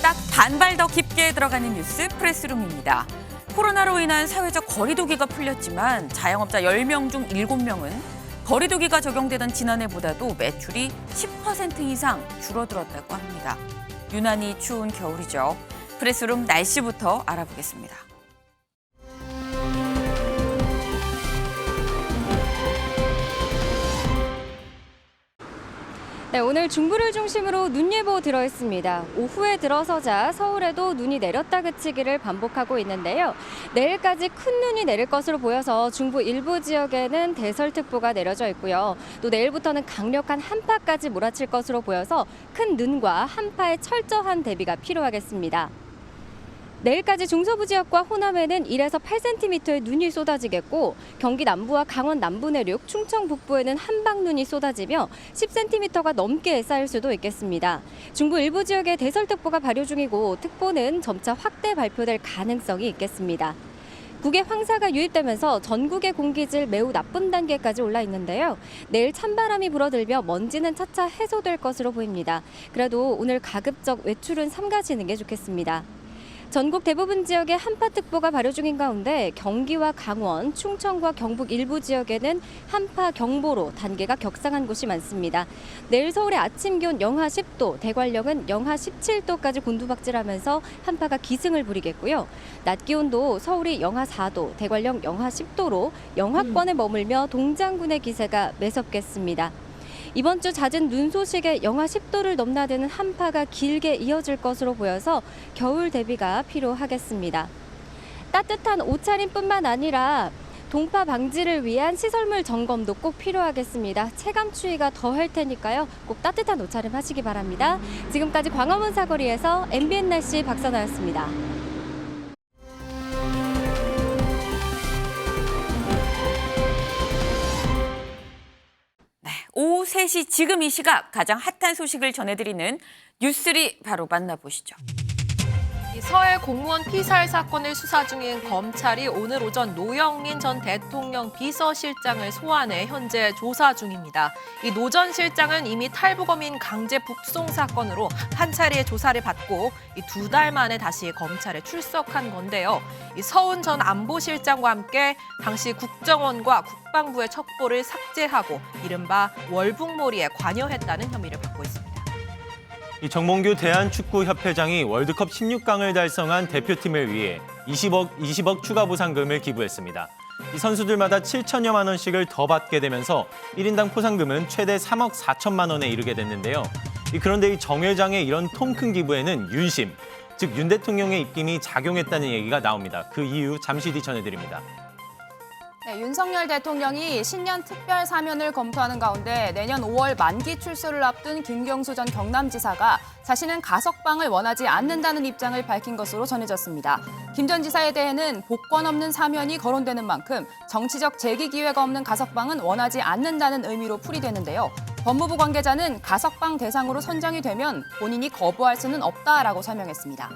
딱 반발 더 깊게 들어가는 뉴스 프레스룸입니다. 코로나로 인한 사회적 거리두기가 풀렸지만 자영업자 10명 중 7명은 거리두기가 적용되던 지난해보다도 매출이 10% 이상 줄어들었다고 합니다. 유난히 추운 겨울이죠. 프레스룸 날씨부터 알아보겠습니다. 네, 오늘 중부를 중심으로 눈 예보 들어있습니다. 오후에 들어서자 서울에도 눈이 내렸다 그치기를 반복하고 있는데요. 내일까지 큰 눈이 내릴 것으로 보여서 중부 일부 지역에는 대설특보가 내려져 있고요. 또 내일부터는 강력한 한파까지 몰아칠 것으로 보여서 큰 눈과 한파에 철저한 대비가 필요하겠습니다. 내일까지 중서부 지역과 호남에는 1에서 8cm의 눈이 쏟아지겠고 경기 남부와 강원 남부 내륙, 충청 북부에는 한방눈이 쏟아지며 10cm가 넘게 쌓일 수도 있겠습니다. 중부 일부 지역에 대설특보가 발효 중이고 특보는 점차 확대 발표될 가능성이 있겠습니다. 국외 황사가 유입되면서 전국의 공기질 매우 나쁜 단계까지 올라 있는데요. 내일 찬바람이 불어들며 먼지는 차차 해소될 것으로 보입니다. 그래도 오늘 가급적 외출은 삼가시는 게 좋겠습니다. 전국 대부분 지역에 한파특보가 발효 중인 가운데 경기와 강원, 충청과 경북 일부 지역에는 한파경보로 단계가 격상한 곳이 많습니다. 내일 서울의 아침 기온 영하 10도, 대관령은 영하 17도까지 곤두박질하면서 한파가 기승을 부리겠고요. 낮 기온도 서울이 영하 4도, 대관령 영하 10도로 영하권에 머물며 동장군의 기세가 매섭겠습니다. 이번 주 잦은 눈 소식에 영하 10도를 넘나드는 한파가 길게 이어질 것으로 보여서 겨울 대비가 필요하겠습니다. 따뜻한 옷차림뿐만 아니라 동파 방지를 위한 시설물 점검도 꼭 필요하겠습니다. 체감 추위가 더할 테니까요. 꼭 따뜻한 옷차림 하시기 바랍니다. 지금까지 광화문 사거리에서 MBN 날씨 박선아였습니다. 오후 3시 지금 이 시각 가장 핫한 소식을 전해드리는 뉴스리 바로 만나보시죠. 서해 공무원 피살 사건을 수사 중인 검찰이 오늘 오전 노영민 전 대통령 비서실장을 소환해 현재 조사 중입니다. 이 노 전 실장은 이미 탈북어민 강제 북송 사건으로 한 차례 조사를 받고 2달 만에 다시 검찰에 출석한 건데요. 이 서훈 전 안보실장과 함께 당시 국정원과 국방부의 첩보를 삭제하고 이른바 월북몰이에 관여했다는 혐의를 받고 있습니다. 이 정몽규 대한축구협회장이 월드컵 16강을 달성한 대표팀을 위해 20억 추가 보상금을 기부했습니다. 이 선수들마다 7천여만 원씩을 더 받게 되면서 1인당 포상금은 최대 3억 4천만 원에 이르게 됐는데요. 그런데 이 정 회장의 이런 통 큰 기부에는 윤심, 즉 윤 대통령의 입김이 작용했다는 얘기가 나옵니다. 그 이유 잠시 뒤 전해드립니다. 네, 윤석열 대통령이 신년 특별 사면을 검토하는 가운데 내년 5월 만기 출소를 앞둔 김경수 전 경남지사가 자신은 가석방을 원하지 않는다는 입장을 밝힌 것으로 전해졌습니다. 김 전 지사에 대해는 복권 없는 사면이 거론되는 만큼 정치적 재기 기회가 없는 가석방은 원하지 않는다는 의미로 풀이되는데요. 법무부 관계자는 가석방 대상으로 선정이 되면 본인이 거부할 수는 없다라고 설명했습니다.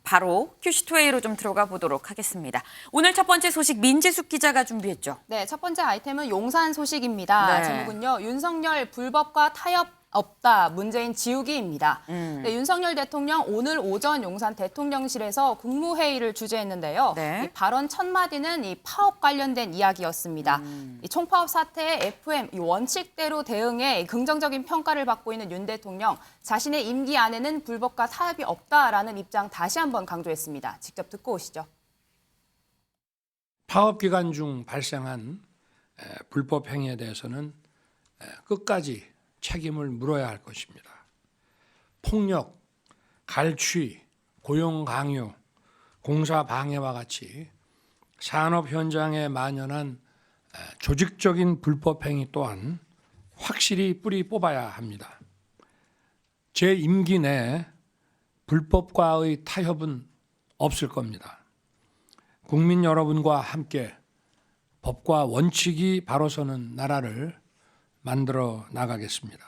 바로 큐시투웨이로 좀 들어가 보도록 하겠습니다. 오늘 첫 번째 소식 민재숙 기자가 준비했죠. 네, 첫 번째 아이템은 용산 소식입니다. 네. 제목은요, 윤석열 불법과 타협 없다, 문재인 지우기입니다. 네, 윤석열 대통령 오늘 오전 용산 대통령실에서 국무회의를 주재했는데요. 네. 이 발언 첫 마디는 이 파업 관련된 이야기였습니다. 이 총파업 사태에 FM 이 원칙대로 대응해 긍정적인 평가를 받고 있는 윤 대통령, 자신의 임기 안에는 불법과 타협이 없다라는 입장 다시 한번 강조했습니다. 직접 듣고 오시죠. 파업 기간 중 발생한 불법 행위에 대해서는 끝까지 책임을 물어야 할 것입니다. 폭력, 갈취, 고용 강요, 공사 방해와 같이 산업 현장에 만연한 조직적인 불법 행위 또한 확실히 뿌리 뽑아야 합니다. 제 임기 내에 불법과의 타협은 없을 겁니다. 국민 여러분과 함께 법과 원칙이 바로 서는 나라를 만들어 나가겠습니다.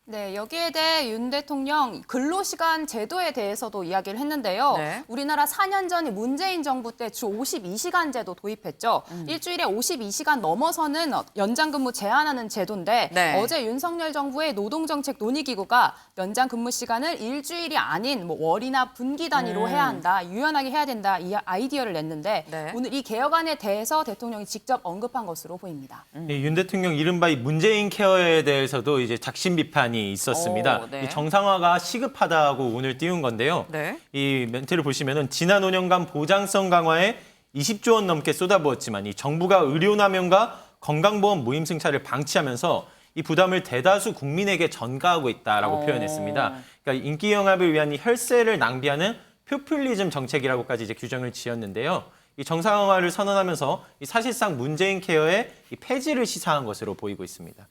네, 여기에 대해 윤 대통령 근로시간 제도에 대해서도 이야기를 했는데요. 네. 우리나라 4년 전 문재인 정부 때 주 52시간 제도 도입했죠. 일주일에 52시간 넘어서는 연장 근무 제한하는 제도인데 네. 어제 윤석열 정부의 노동정책 논의기구가 연장 근무 시간을 일주일이 아닌 뭐 월이나 분기 단위로 해야 한다, 유연하게 해야 된다 이 아이디어를 냈는데 네. 오늘 이 개혁안에 대해서 대통령이 직접 언급한 것으로 보입니다. 윤 대통령 이른바 이 문재인 케어에 대해서도 이제 작심 비판이 있었습니다. 네. 이 정상화가 시급하다고 운을 띄운 건데요. 네. 이 멘트를 보시면은 지난 5년간 보장성 강화에 20조 원 넘게 쏟아부었지만 이 정부가 의료 남용과 건강보험 무임 승차를 방치하면서 이 부담을 대다수 국민에게 전가하고 있다라고 표현했습니다. 그러니까 인기 영합을 위한 이 혈세를 낭비하는 포퓰리즘 정책이라고까지 이제 규정을 지었는데요. 이 정상화를 선언하면서 이 사실상 문재인 케어의 이 폐지를 시사한 것으로 보이고 있습니다.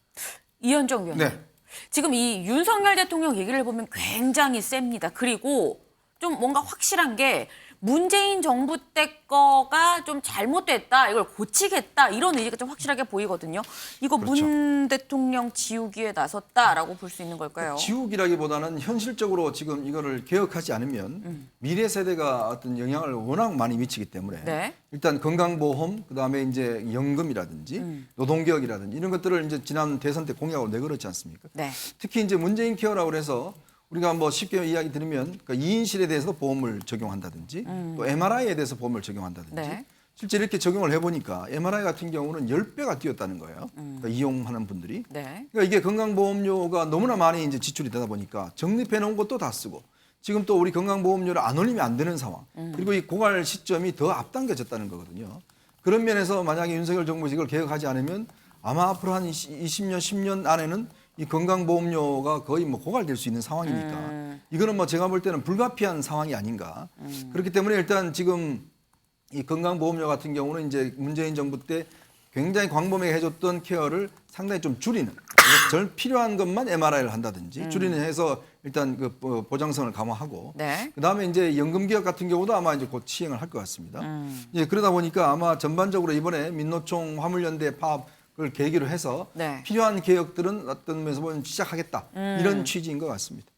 이현정 위원님. 네. 지금 이 윤석열 대통령 얘기를 보면 굉장히 셉니다. 그리고 좀 뭔가 확실한 게 문재인 정부 때 거가 좀 잘못됐다, 이걸 고치겠다 이런 의지가 좀 확실하게 보이거든요. 이거 문 대통령 지우기에 나섰다라고 볼 수 있는 걸까요? 지우기라기보다는 현실적으로 지금 이거를 개혁하지 않으면 미래 세대가 어떤 영향을 워낙 많이 미치기 때문에 네. 일단 건강보험, 그다음에 이제 연금이라든지 노동개혁이라든지 이런 것들을 이제 지난 대선 때 공약으로 내걸었지 않습니까? 네. 특히 이제 문재인 케어라고 해서 우리가 뭐 쉽게 이야기 드리면 그러니까 2인실에 대해서도 보험을 적용한다든지 또 MRI에 대해서 보험을 적용한다든지 네. 실제 이렇게 적용을 해보니까 MRI 같은 경우는 10배가 뛰었다는 거예요. 그러니까 이용하는 분들이. 네. 그러니까 이게 건강보험료가 너무나 많이 이제 지출이 되다 보니까 적립해 놓은 것도 다 쓰고 지금 또 우리 건강보험료를 안 올리면 안 되는 상황. 그리고 이 고갈 시점이 더 앞당겨졌다는 거거든요. 그런 면에서 만약에 윤석열 정부에서 이걸 개혁하지 않으면 아마 앞으로 한 20년, 10년 안에는 이 건강보험료가 거의 뭐 고갈될 수 있는 상황이니까 이거는 뭐 제가 볼 때는 불가피한 상황이 아닌가. 그렇기 때문에 일단 지금 이 건강보험료 같은 경우는 이제 문재인 정부 때 굉장히 광범위하게 해줬던 케어를 상당히 좀 줄이는, 절 필요한 것만 MRI를 한다든지 줄이는 해서 일단 그 보장성을 강화하고 네. 그다음에 이제 연금개혁 같은 경우도 아마 이제 곧 시행을 할 것 같습니다. 이제 그러다 보니까 아마 전반적으로 이번에 민노총 화물연대 파업을 계기로 해서 네. 필요한 개혁들은 어떤 면에서 보면 시작하겠다 이런 취지인 것 같습니다.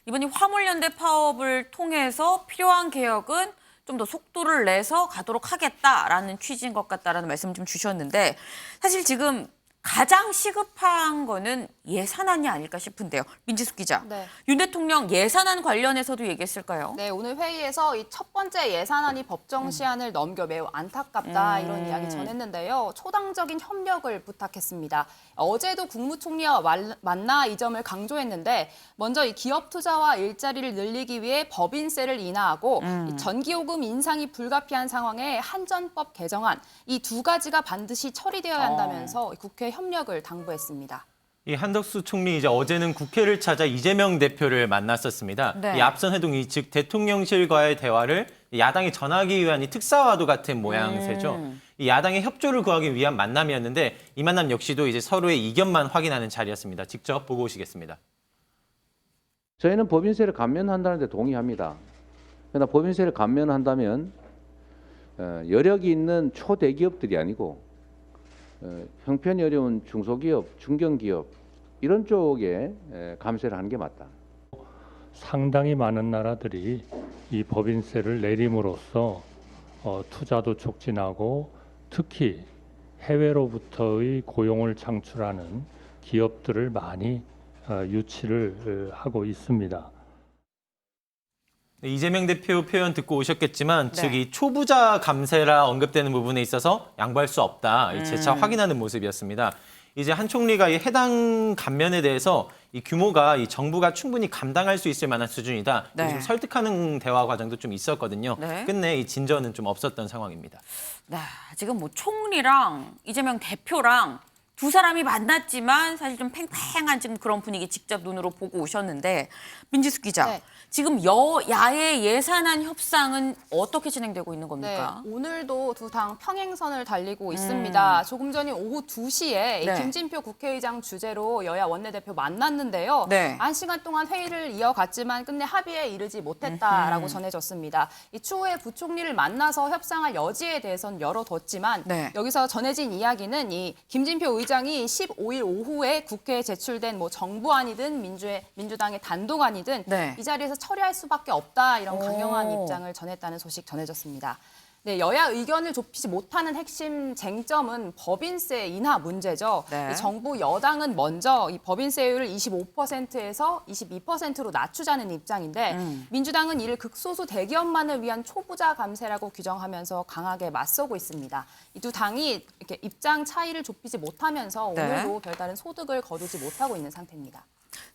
이번이 화물연대 파업을 통해서 필요한 개혁은 좀 더 속도를 내서 가도록 하겠다라는 취지인 것 같다라는 말씀 좀 주셨는데 사실 지금 가장 시급한 거는 예산안이 아닐까 싶은데요. 민지숙 기자. 네. 윤 대통령 예산안 관련해서도 얘기했을까요? 네, 오늘 회의에서 이 첫 번째 예산안이 법정 시한을 넘겨 매우 안타깝다 이런 이야기 전했는데요. 초당적인 협력을 부탁했습니다. 어제도 국무총리와 만나 이 점을 강조했는데 먼저 이 기업 투자와 일자리를 늘리기 위해 법인세를 인하하고 이 전기요금 인상이 불가피한 상황에 한전법 개정안 이 두 가지가 반드시 처리되어야 한다면서 국회 협력을 당부했습니다. 이 한덕수 총리 이제 어제는 국회를 찾아 이재명 대표를 만났었습니다. 네. 이 앞선 회동이 즉 대통령실과의 대화를 야당이 전하기 위한 이 특사와도 같은 모양새죠. 이 야당의 협조를 구하기 위한 만남이었는데 이 만남 역시도 이제 서로의 이견만 확인하는 자리였습니다. 직접 보고 오시겠습니다. 저희는 법인세를 감면한다는 데 동의합니다. 그러나 법인세를 감면한다면 여력이 있는 초대기업들이 아니고 형편이 어려운 중소기업, 중견기업 이런 쪽에 감세를 하는 게 맞다. 상당히 많은 나라들이 이 법인세를 내림으로써 투자도 촉진하고 특히 해외로부터의 고용을 창출하는 기업들을 많이 유치를 하고 있습니다. 이재명 대표 표현 듣고 오셨겠지만 네. 즉 이 초부자 감세라 언급되는 부분에 있어서 양보할 수 없다. 이 재차 확인하는 모습이었습니다. 이제 한 총리가 이 해당 감면에 대해서 이 규모가 이 정부가 충분히 감당할 수 있을 만한 수준이다. 네. 좀 설득하는 대화 과정도 좀 있었거든요. 네. 끝내 이 진전은 좀 없었던 상황입니다. 네, 지금 뭐 총리랑 이재명 대표랑 두 사람이 만났지만 사실 좀 팽팽한 지금 그런 분위기 직접 눈으로 보고 오셨는데 민지숙 기자, 네. 지금 여야의 예산안 협상은 어떻게 진행되고 있는 겁니까? 네, 오늘도 두 당 평행선을 달리고 있습니다. 조금 전인 오후 2시에 이 네. 김진표 국회의장 주재로 여야 원내대표 만났는데요. 네. 1시간 동안 회의를 이어갔지만 끝내 합의에 이르지 못했다라고 전해졌습니다. 이 추후에 부총리를 만나서 협상할 여지에 대해서는 열어뒀지만 네. 여기서 전해진 이야기는 이 김진표 의장이 15일 오후에 국회에 제출된 뭐 정부안이든 민주당의 단독안이든 네. 이 자리에서 처리할 수밖에 없다 이런 강경한 오. 입장을 전했다는 소식 전해졌습니다. 네, 여야 의견을 좁히지 못하는 핵심 쟁점은 법인세 인하 문제죠. 네. 이 정부 여당은 먼저 이 법인세율을 25%에서 22%로 낮추자는 입장인데 민주당은 이를 극소수 대기업만을 위한 초부자 감세라고 규정하면서 강하게 맞서고 있습니다. 이 두 당이 이렇게 입장 차이를 좁히지 못하면서 네. 오늘도 별다른 소득을 거두지 못하고 있는 상태입니다.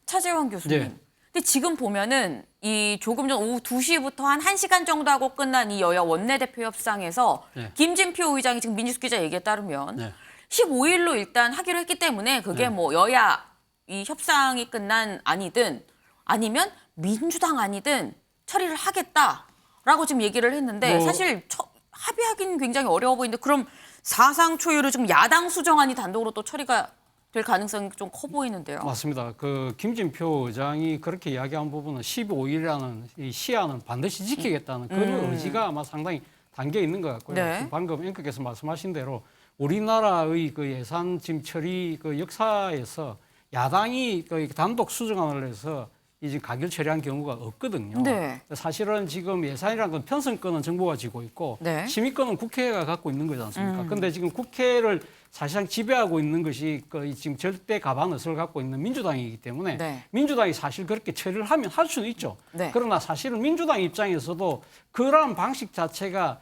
차재원 교수님. 네. 근데 지금 보면은 이 조금 전 오후 2시부터 한 1시간 정도 하고 끝난 이 여야 원내대표 협상에서 네. 김진표 의장이 지금 민주수 기자 얘기에 따르면 네. 15일로 일단 하기로 했기 때문에 그게 뭐 여야 이 협상이 끝난 아니든 아니면 민주당 아니든 처리를 하겠다라고 지금 얘기를 했는데 뭐- 사실 합의하기는 굉장히 어려워 보이는데 그럼 사상 초유로 지금 야당 수정안이 단독으로 또 처리가 될 가능성이 좀 커 보이는데요. 맞습니다. 그 김진표 의장이 그렇게 이야기한 부분은 15일이라는 이 시한은 반드시 지키겠다는 그런 의지가 아마 상당히 담겨 있는 것 같고요. 네. 방금 앵커께서 말씀하신 대로 우리나라의 그 예산 지금 처리 그 역사에서 야당이 그 단독 수정안을 내서 이제 가결 처리한 경우가 없거든요. 네. 사실은 지금 예산이라는 건 편성권은 정부가 쥐고 있고 네. 심의권은 국회가 갖고 있는 거지 않습니까? 그런데 지금 국회를 사실상 지배하고 있는 것이 그 지금 절대 가반 의석을 갖고 있는 민주당이기 때문에 네. 민주당이 사실 그렇게 처리를 하면 할 수는 있죠. 네. 그러나 사실은 민주당 입장에서도 그러한 방식 자체가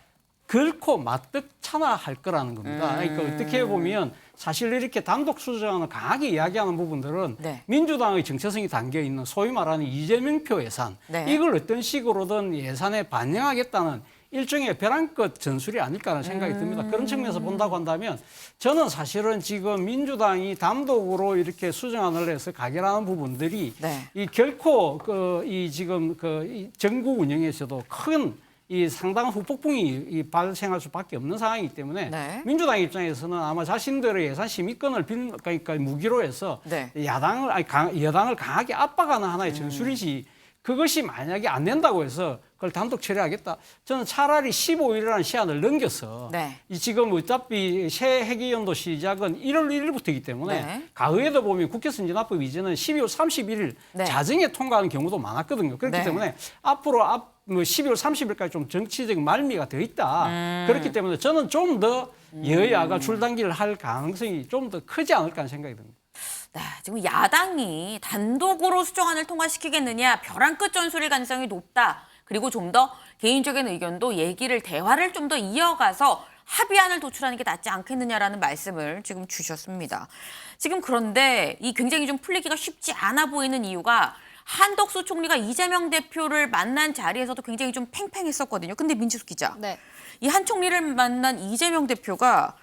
결코 마뜩찮아할 거라는 겁니다. 그러니까 어떻게 보면 사실 이렇게 단독 수정안을 강하게 이야기하는 부분들은 네. 민주당의 정체성이 담겨 있는 소위 말하는 이재명표 예산 네. 이걸 어떤 식으로든 예산에 반영하겠다는 일종의 벼랑끝 전술이 아닐까라는 생각이 듭니다. 그런 측면에서 본다고 한다면 저는 사실은 지금 민주당이 단독으로 이렇게 수정안을 내서 가결하는 부분들이 네. 이 결코 이 지금 이 정부 운영에서도 큰 이 상당한 후폭풍이 발생할 수밖에 없는 상황이기 때문에 네. 민주당 입장에서는 아마 자신들의 예산 심의권을 그러니까 무기로 해서 네. 여당을 강하게 압박하는 하나의 전술이지 그것이 만약에 안 된다고 해서 그걸 단독 처리하겠다. 저는 차라리 15일이라는 시한을 넘겨서 네. 이 지금 어차피 새 회기연도 시작은 1월 1일부터이기 때문에 네. 가의에도 보면 국회 선진화법 이전은 12월 31일 네. 자정에 통과하는 경우도 많았거든요. 그렇기 네. 때문에 앞으로 12월 30일까지 좀 정치적 말미가 더 있다. 그렇기 때문에 저는 좀 더 여야가 줄당기를 할 가능성이 좀 더 크지 않을까 하는 생각이 듭니다. 네, 지금 야당이 단독으로 수정안을 통과시키겠느냐 벼랑끝 전술일 가능성이 높다. 그리고 좀 더 개인적인 의견도 대화를 좀 더 이어가서 합의안을 도출하는 게 낫지 않겠느냐라는 말씀을 지금 주셨습니다. 지금 그런데 이 굉장히 좀 풀리기가 쉽지 않아 보이는 이유가 한덕수 총리가 이재명 대표를 만난 자리에서도 굉장히 좀 팽팽했었거든요. 근데 민지숙 기자, 네. 이 한 총리를 만난 이재명 대표가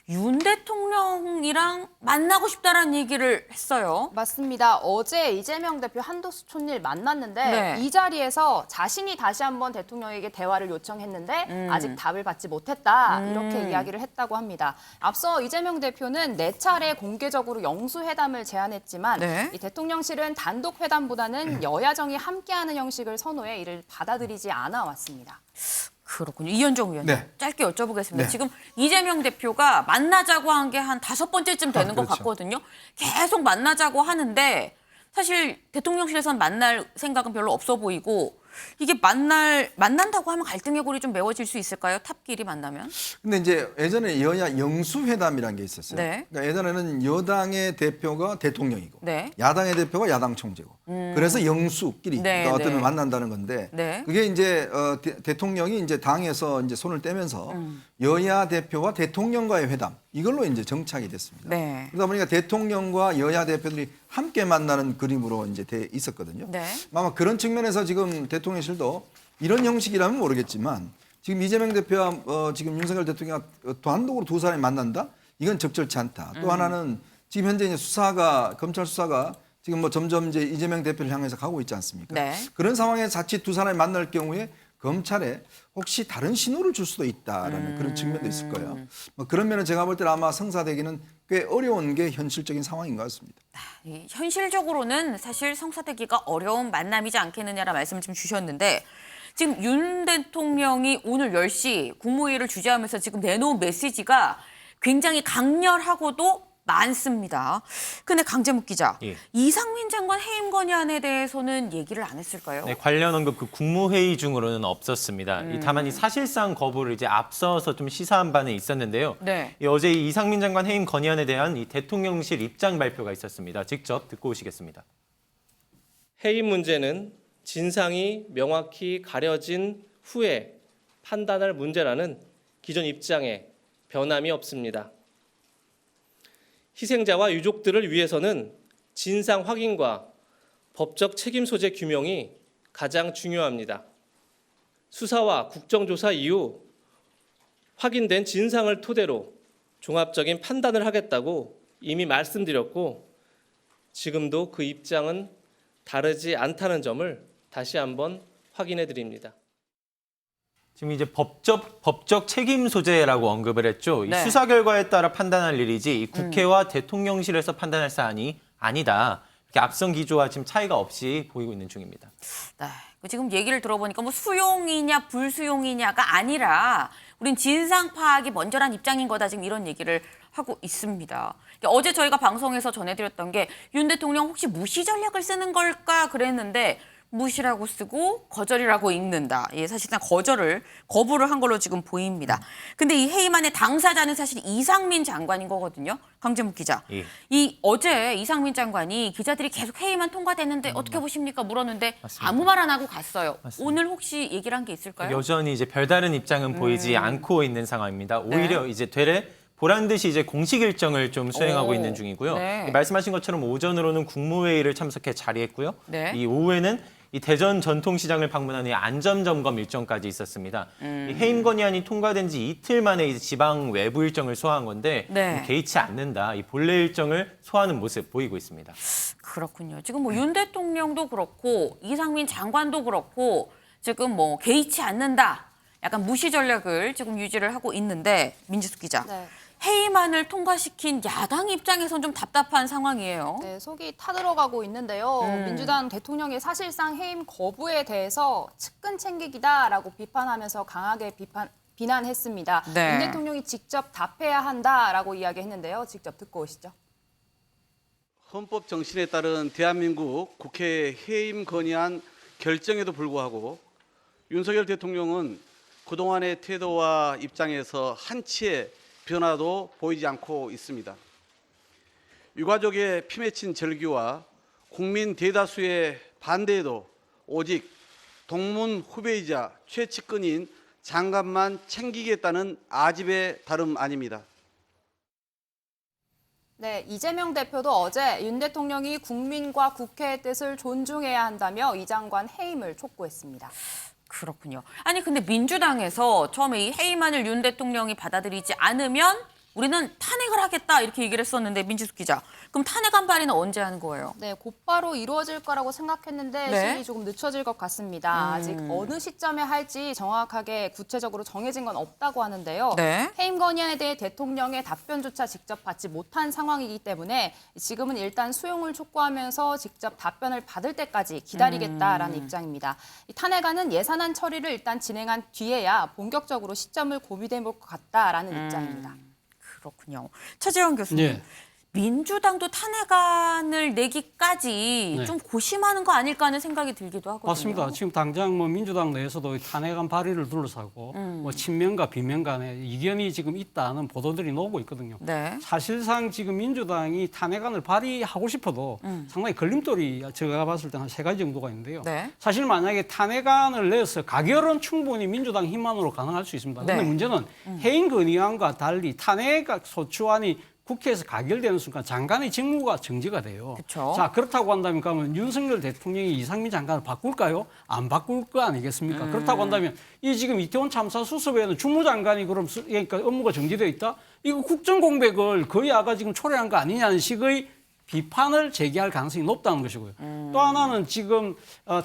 윤 대통령이랑 만나고 싶다라는 얘기를 했어요. 맞습니다. 어제 이재명 대표 한덕수 총리를 만났는데 네. 이 자리에서 자신이 다시 한번 대통령에게 대화를 요청했는데 아직 답을 받지 못했다 이렇게 이야기를 했다고 합니다. 앞서 이재명 대표는 4차례 공개적으로 영수회담을 제안했지만 네. 이 대통령실은 단독 회담보다는 여야정이 함께하는 형식을 선호해 이를 받아들이지 않아 왔습니다. 그렇군요. 이현정 의원님, 네. 짧게 여쭤보겠습니다. 네. 지금 이재명 대표가 만나자고 한 게 한 5번째쯤 되는 것 그렇죠. 같거든요. 계속 만나자고 하는데 사실 대통령실에서는 만날 생각은 별로 없어 보이고 이게 만난다고 하면 갈등의 골이 좀 메워질 수 있을까요? 탑끼리 만나면? 근데 이제 예전에 여야 영수회담이라는 게 있었어요. 네. 그러니까 예전에는 여당의 대표가 대통령이고 네. 야당의 대표가 야당 총재고 그래서 영수끼리 네, 그러니까 어떤 네. 만난다는 건데 네. 그게 이제 대통령이 이제 당에서 이제 손을 떼면서 여야 대표와 대통령과의 회담 이걸로 이제 정착이 됐습니다. 네. 그러다 보니까 대통령과 여야 대표들이 함께 만나는 그림으로 이제 돼 있었거든요. 네. 아마 그런 측면에서 지금 대통령실도 이런 형식이라면 모르겠지만 지금 이재명 대표와 지금 윤석열 대통령이 단독으로 두 사람이 만난다? 이건 적절치 않다. 또 하나는 지금 현재 이제 검찰 수사가 지금 뭐 점점 이제 이재명 대표를 향해서 가고 있지 않습니까? 네. 그런 상황에 자칫 두 사람이 만날 경우에 검찰에 혹시 다른 신호를 줄 수도 있다라는 그런 측면도 있을 거예요. 뭐 그런 면은 제가 볼 때는 아마 성사되기는 꽤 어려운 게 현실적인 상황인 것 같습니다. 현실적으로는 사실 성사되기가 어려운 만남이지 않겠느냐라는 말씀을 좀 주셨는데 지금 윤 대통령이 오늘 10시 국무회의를 주재하면서 지금 내놓은 메시지가 굉장히 강렬하고도 많습니다. 근데 강재묵 기자, 예. 이상민 장관 해임 건의안에 대해서는 얘기를 안 했을까요? 네, 관련 언급 그 국무회의 중으로는 없었습니다. 다만 이 사실상 거부를 이제 앞서서 좀 시사한 바는 있었는데요. 네. 어제 이 이상민 장관 해임 건의안에 대한 이 대통령실 입장 발표가 있었습니다. 직접 듣고 오시겠습니다. 해임 문제는 진상이 명확히 가려진 후에 판단할 문제라는 기존 입장에 변함이 없습니다. 희생자와 유족들을 위해서는 진상 확인과 법적 책임 소재 규명이 가장 중요합니다. 수사와 국정조사 이후 확인된 진상을 토대로 종합적인 판단을 하겠다고 이미 말씀드렸고 지금도 그 입장은 다르지 않다는 점을 다시 한번 확인해 드립니다. 지금 이제 법적 책임 소재라고 언급을 했죠. 이 네. 수사 결과에 따라 판단할 일이지 이 국회와 대통령실에서 판단할 사안이 아니다. 이렇게 앞선 기조와 지금 차이가 없이 보이고 있는 중입니다. 네. 지금 얘기를 들어보니까 뭐 수용이냐 불수용이냐가 아니라 우린 진상 파악이 먼저란 입장인 거다. 지금 이런 얘기를 하고 있습니다. 어제 저희가 방송에서 전해드렸던 게 윤 대통령 혹시 무시 전략을 쓰는 걸까 그랬는데 무시라고 쓰고 거절이라고 읽는다. 예, 사실상 거부를 한 걸로 지금 보입니다. 근데 이 해임안의 당사자는 사실 이상민 장관인 거거든요. 강재묵 기자. 예. 이 어제 이상민 장관이 기자들이 계속 해임안 통과됐는데 어떻게 보십니까? 물었는데 맞습니다. 아무 말 안 하고 갔어요. 맞습니다. 오늘 혹시 얘기를 한 게 있을까요? 여전히 이제 별다른 입장은 보이지 않고 있는 상황입니다. 오히려 네. 이제 되레 보란 듯이 이제 공식 일정을 좀 수행하고 오, 있는 중이고요. 네. 말씀하신 것처럼 오전으로는 국무회의를 참석해 자리했고요. 네. 이 오후에는 이 대전 전통시장을 방문하는 안전 점검 일정까지 있었습니다. 이 해임 건의안이 통과된 지 이틀 만에 이제 지방 외부 일정을 소화한 건데 네. 개의치 않는다. 이 본래 일정을 소화하는 모습 보이고 있습니다. 그렇군요. 지금 뭐 윤 대통령도 그렇고 이상민 장관도 그렇고 지금 뭐 개의치 않는다. 약간 무시 전략을 지금 유지를 하고 있는데 민지숙 기자. 네. 해임안을 통과시킨 야당 입장에선 좀 답답한 상황이에요. 네, 속이 타들어가고 있는데요. 민주당 대통령이 사실상 해임 거부에 대해서 측근 챙기기다라고 비판하면서 강하게 비난했습니다. 네. 윤 대통령이 직접 답해야 한다라고 이야기했는데요. 직접 듣고 오시죠. 헌법 정신에 따른 대한민국 국회 해임 건의안 결정에도 불구하고 윤석열 대통령은 그동안의 태도와 입장에서 한치의 변화도 보이지 않고 있습니다. 유가족의 피 맺힌 절규와 국민 대다수의 반대에도 오직 동문 후배이자 최측근인 장관만 챙기겠다는 아집의 다름 아닙니다. 네, 이재명 대표도 어제 윤 대통령이 국민과 국회의 뜻을 존중해야 한다며 이 장관 해임을 촉구했습니다. 그렇군요. 아니 근데 민주당에서 처음에 이 해임안을 윤 대통령이 받아들이지 않으면 우리는 탄핵을 하겠다 이렇게 얘기를 했었는데 민지숙 기자. 그럼 탄핵안 발의는 언제 하는 거예요? 네, 곧바로 이루어질 거라고 생각했는데 네. 시일이 조금 늦춰질 것 같습니다. 아직 어느 시점에 할지 정확하게 구체적으로 정해진 건 없다고 하는데요. 네. 해임 건의안에 대해 대통령의 답변조차 직접 받지 못한 상황이기 때문에 지금은 일단 수용을 촉구하면서 직접 답변을 받을 때까지 기다리겠다라는 입장입니다. 이 탄핵안은 예산안 처리를 일단 진행한 뒤에야 본격적으로 시점을 고민해 볼 것 같다라는 입장입니다. 그렇군요. 차재원 교수님. 예. 민주당도 탄핵안을 내기까지 네. 좀 고심하는 거 아닐까 하는 생각이 들기도 하거든요. 맞습니다. 지금 당장 뭐 민주당 내에서도 탄핵안 발의를 둘러싸고 뭐 친명과 비명 간에 이견이 지금 있다는 보도들이 나오고 있거든요. 네. 사실상 지금 민주당이 탄핵안을 발의하고 싶어도 상당히 걸림돌이 제가 봤을 때는 한 3가지 정도가 있는데요. 네. 사실 만약에 탄핵안을 내서 가결은 충분히 민주당 힘만으로 가능할 수 있습니다. 그런데 네. 문제는 해임 건의안과 달리 탄핵 소추안이 국회에서 가결되는 순간 장관의 직무가 정지가 돼요. 그쵸. 자, 그렇다고 한다면 그러면 윤석열 대통령이 이상민 장관을 바꿀까요? 안 바꿀 거 아니겠습니까? 그렇다고 한다면 이 지금 이태원 참사 수습에는 주무장관이 그럼 그러니까 업무가 정지되어 있다? 이거 국정 공백을 거의 아가 지금 초래한 거 아니냐는 식의 비판을 제기할 가능성이 높다는 것이고요. 또 하나는 지금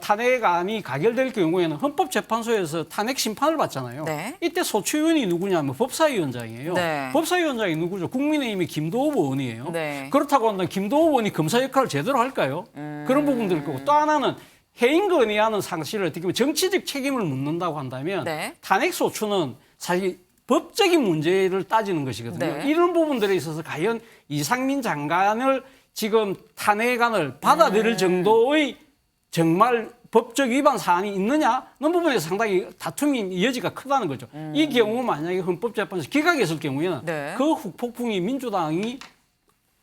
탄핵안이 가결될 경우에는 헌법재판소에서 탄핵 심판을 받잖아요. 네. 이때 소추위원이 누구냐면 법사위원장이에요. 네. 법사위원장이 누구죠? 국민의힘의 김도읍 의원이에요. 네. 그렇다고 한다면 김도읍 의원이 검사 역할을 제대로 할까요? 그런 부분들일 거고. 또 하나는 해임 건의안은 사실 어떻게 보면 정치적 책임을 묻는다고 한다면 네. 탄핵 소추는 사실 법적인 문제를 따지는 것이거든요. 네. 이런 부분들에 있어서 과연 이상민 장관을 지금 탄핵안을 받아들일 정도의 정말 법적 위반 사안이 있느냐? 그 부분에서 상당히 다툼이 여지가 크다는 거죠. 이 경우 만약에 헌법재판소 기각했을 경우에는 네. 그 후폭풍이 민주당이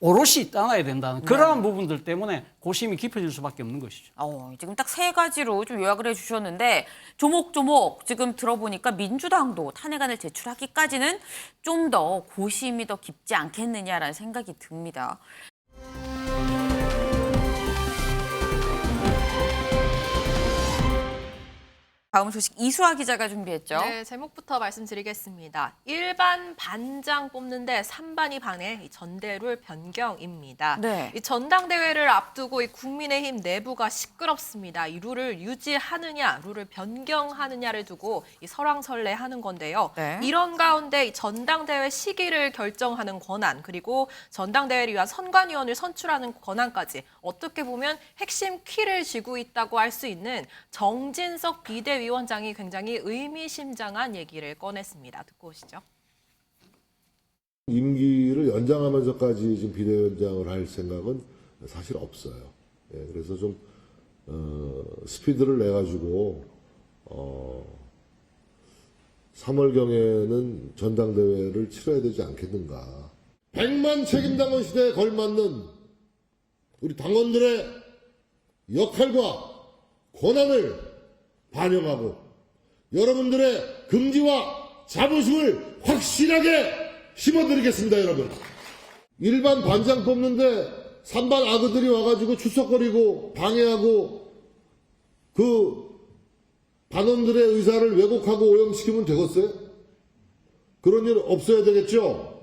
오롯이 떠나야 된다는 그러한 부분들 때문에 고심이 깊어질 수밖에 없는 것이죠. 지금 딱 세 가지로 좀 요약을 해주셨는데 조목조목 지금 들어보니까 민주당도 탄핵안을 제출하기까지는 좀 더 고심이 더 깊지 않겠느냐라는 생각이 듭니다. 다음 소식 이수아 기자가 준비했죠. 네, 제목부터 말씀드리겠습니다. 일반 반장 뽑는데 3반이 반해 이 전대룰 변경입니다. 네. 이 전당대회를 앞두고 이 국민의힘 내부가 시끄럽습니다. 이 룰을 유지하느냐, 룰을 변경하느냐를 두고 이 설왕설래하는 건데요. 네. 이런 가운데 이 전당대회 시기를 결정하는 권한, 그리고 전당대회를 위한 선관위원을 선출하는 권한까지 어떻게 보면 핵심 키를 쥐고 있다고 할 수 있는 정진석 비대위원장이 굉장히 의미심장한 얘기를 꺼냈습니다. 듣고 오시죠. 임기를 연장하면서까지 지금 비대위원장을 할 생각은 사실 없어요. 예, 그래서 좀 스피드를 내 가지고 3월경에는 전당대회를 치러야 되지 않겠는가. 100만 책임당원 시대에 걸맞는 우리 당원들의 역할과 권한을 반영하고 여러분들의 긍지와 자부심을 확실하게 심어드리겠습니다, 여러분. 일반 반장 뽑는데 3반 아그들이 와가지고 출석거리고 방해하고 그 반원들의 의사를 왜곡하고 오염시키면 되겠어요? 그런 일 없어야 되겠죠?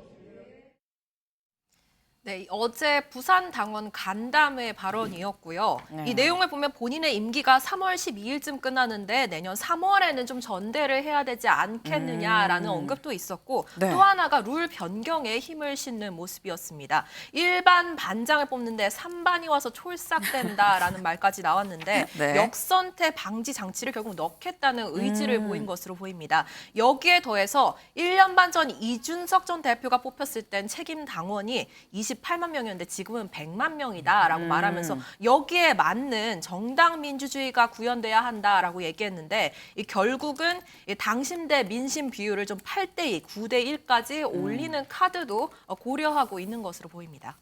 네, 어제 부산 당원 간담회 발언이었고요. 네. 이 내용을 보면 본인의 임기가 3월 12일쯤 끝나는데 내년 3월에는 좀 전대를 해야 되지 않겠느냐라는 언급도 있었고 네. 또 하나가 룰 변경에 힘을 싣는 모습이었습니다. 일반 반장을 뽑는데 3반이 와서 촐싹된다라는 말까지 나왔는데 네. 역선택 방지 장치를 결국 넣겠다는 의지를 보인 것으로 보입니다. 여기에 더해서 1년 반 전 이준석 전 대표가 뽑혔을 땐 책임 당원이 28만 명이었는데 지금은 100만 명이다라고 말하면서 여기에 맞는 정당 민주주의가 구현돼야 한다라고 얘기했는데 결국은 당심 대 민심 비율을 좀 8대2, 9대1까지 올리는 카드도 고려하고 있는 것으로 보입니다.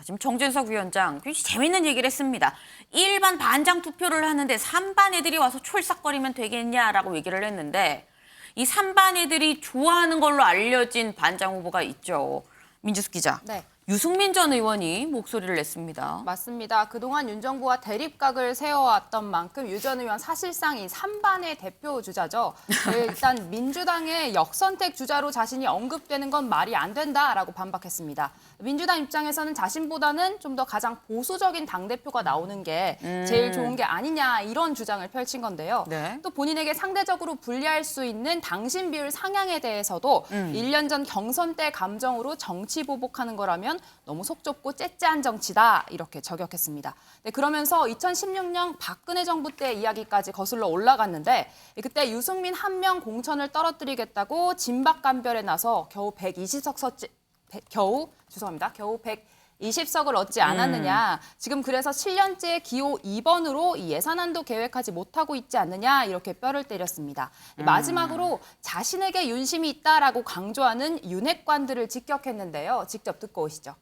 지금 정진석 위원장 굉장히 재밌는 얘기를 했습니다. 일반 반장 투표를 하는데 3반 애들이 와서 촐싹거리면 되겠냐라고 얘기를 했는데 이 3반 애들이 좋아하는 걸로 알려진 반장 후보가 있죠. 민주숙 기자. 네. 유승민 전 의원이 목소리를 냈습니다. 맞습니다. 그동안 윤 정부와 대립각을 세워왔던 만큼 유 전 의원 사실상 이 3반의 대표 주자죠. 일단 민주당의 역선택 주자로 자신이 언급되는 건 말이 안 된다라고 반박했습니다. 민주당 입장에서는 자신보다는 좀 더 가장 보수적인 당대표가 나오는 게 제일 좋은 게 아니냐 이런 주장을 펼친 건데요. 네. 또 본인에게 상대적으로 불리할 수 있는 당심 비율 상향에 대해서도 1년 전 경선 때 감정으로 정치 보복하는 거라면 너무 속 좁고 째째한 정치다 이렇게 저격했습니다. 네, 그러면서 2016년 박근혜 정부 때 이야기까지 거슬러 올라갔는데 그때 유승민 한 명 공천을 떨어뜨리겠다고 진박감별에 나서 겨우 120석을 얻지 않았느냐. 지금 그래서 7년째 기호 2번으로 이 예산안도 계획하지 못하고 있지 않느냐 이렇게 뼈를 때렸습니다. 마지막으로 자신에게 윤심이 있다라고 강조하는 윤핵관들을 직격했는데요. 직접 듣고 오시죠.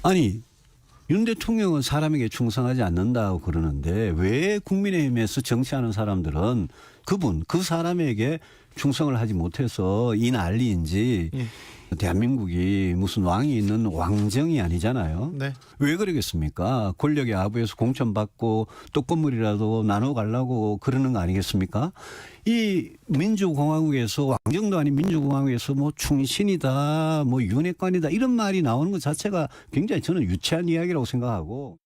아니 윤 대통령은 사람에게 충성하지 않는다고 그러는데 왜 국민의힘에서 정치하는 사람들은 그 사람에게 충성을 하지 못해서 이 난리인지 대한민국이 무슨 왕이 있는 왕정이 아니잖아요. 네. 왜 그러겠습니까? 권력의 아부에서 공천받고 떡고물이라도 나눠 가려고 그러는 거 아니겠습니까? 이 민주공화국에서 왕정도 아닌 민주공화국에서 뭐 충신이다, 뭐 윤핵관이다 이런 말이 나오는 것 자체가 굉장히 저는 유치한 이야기라고 생각하고.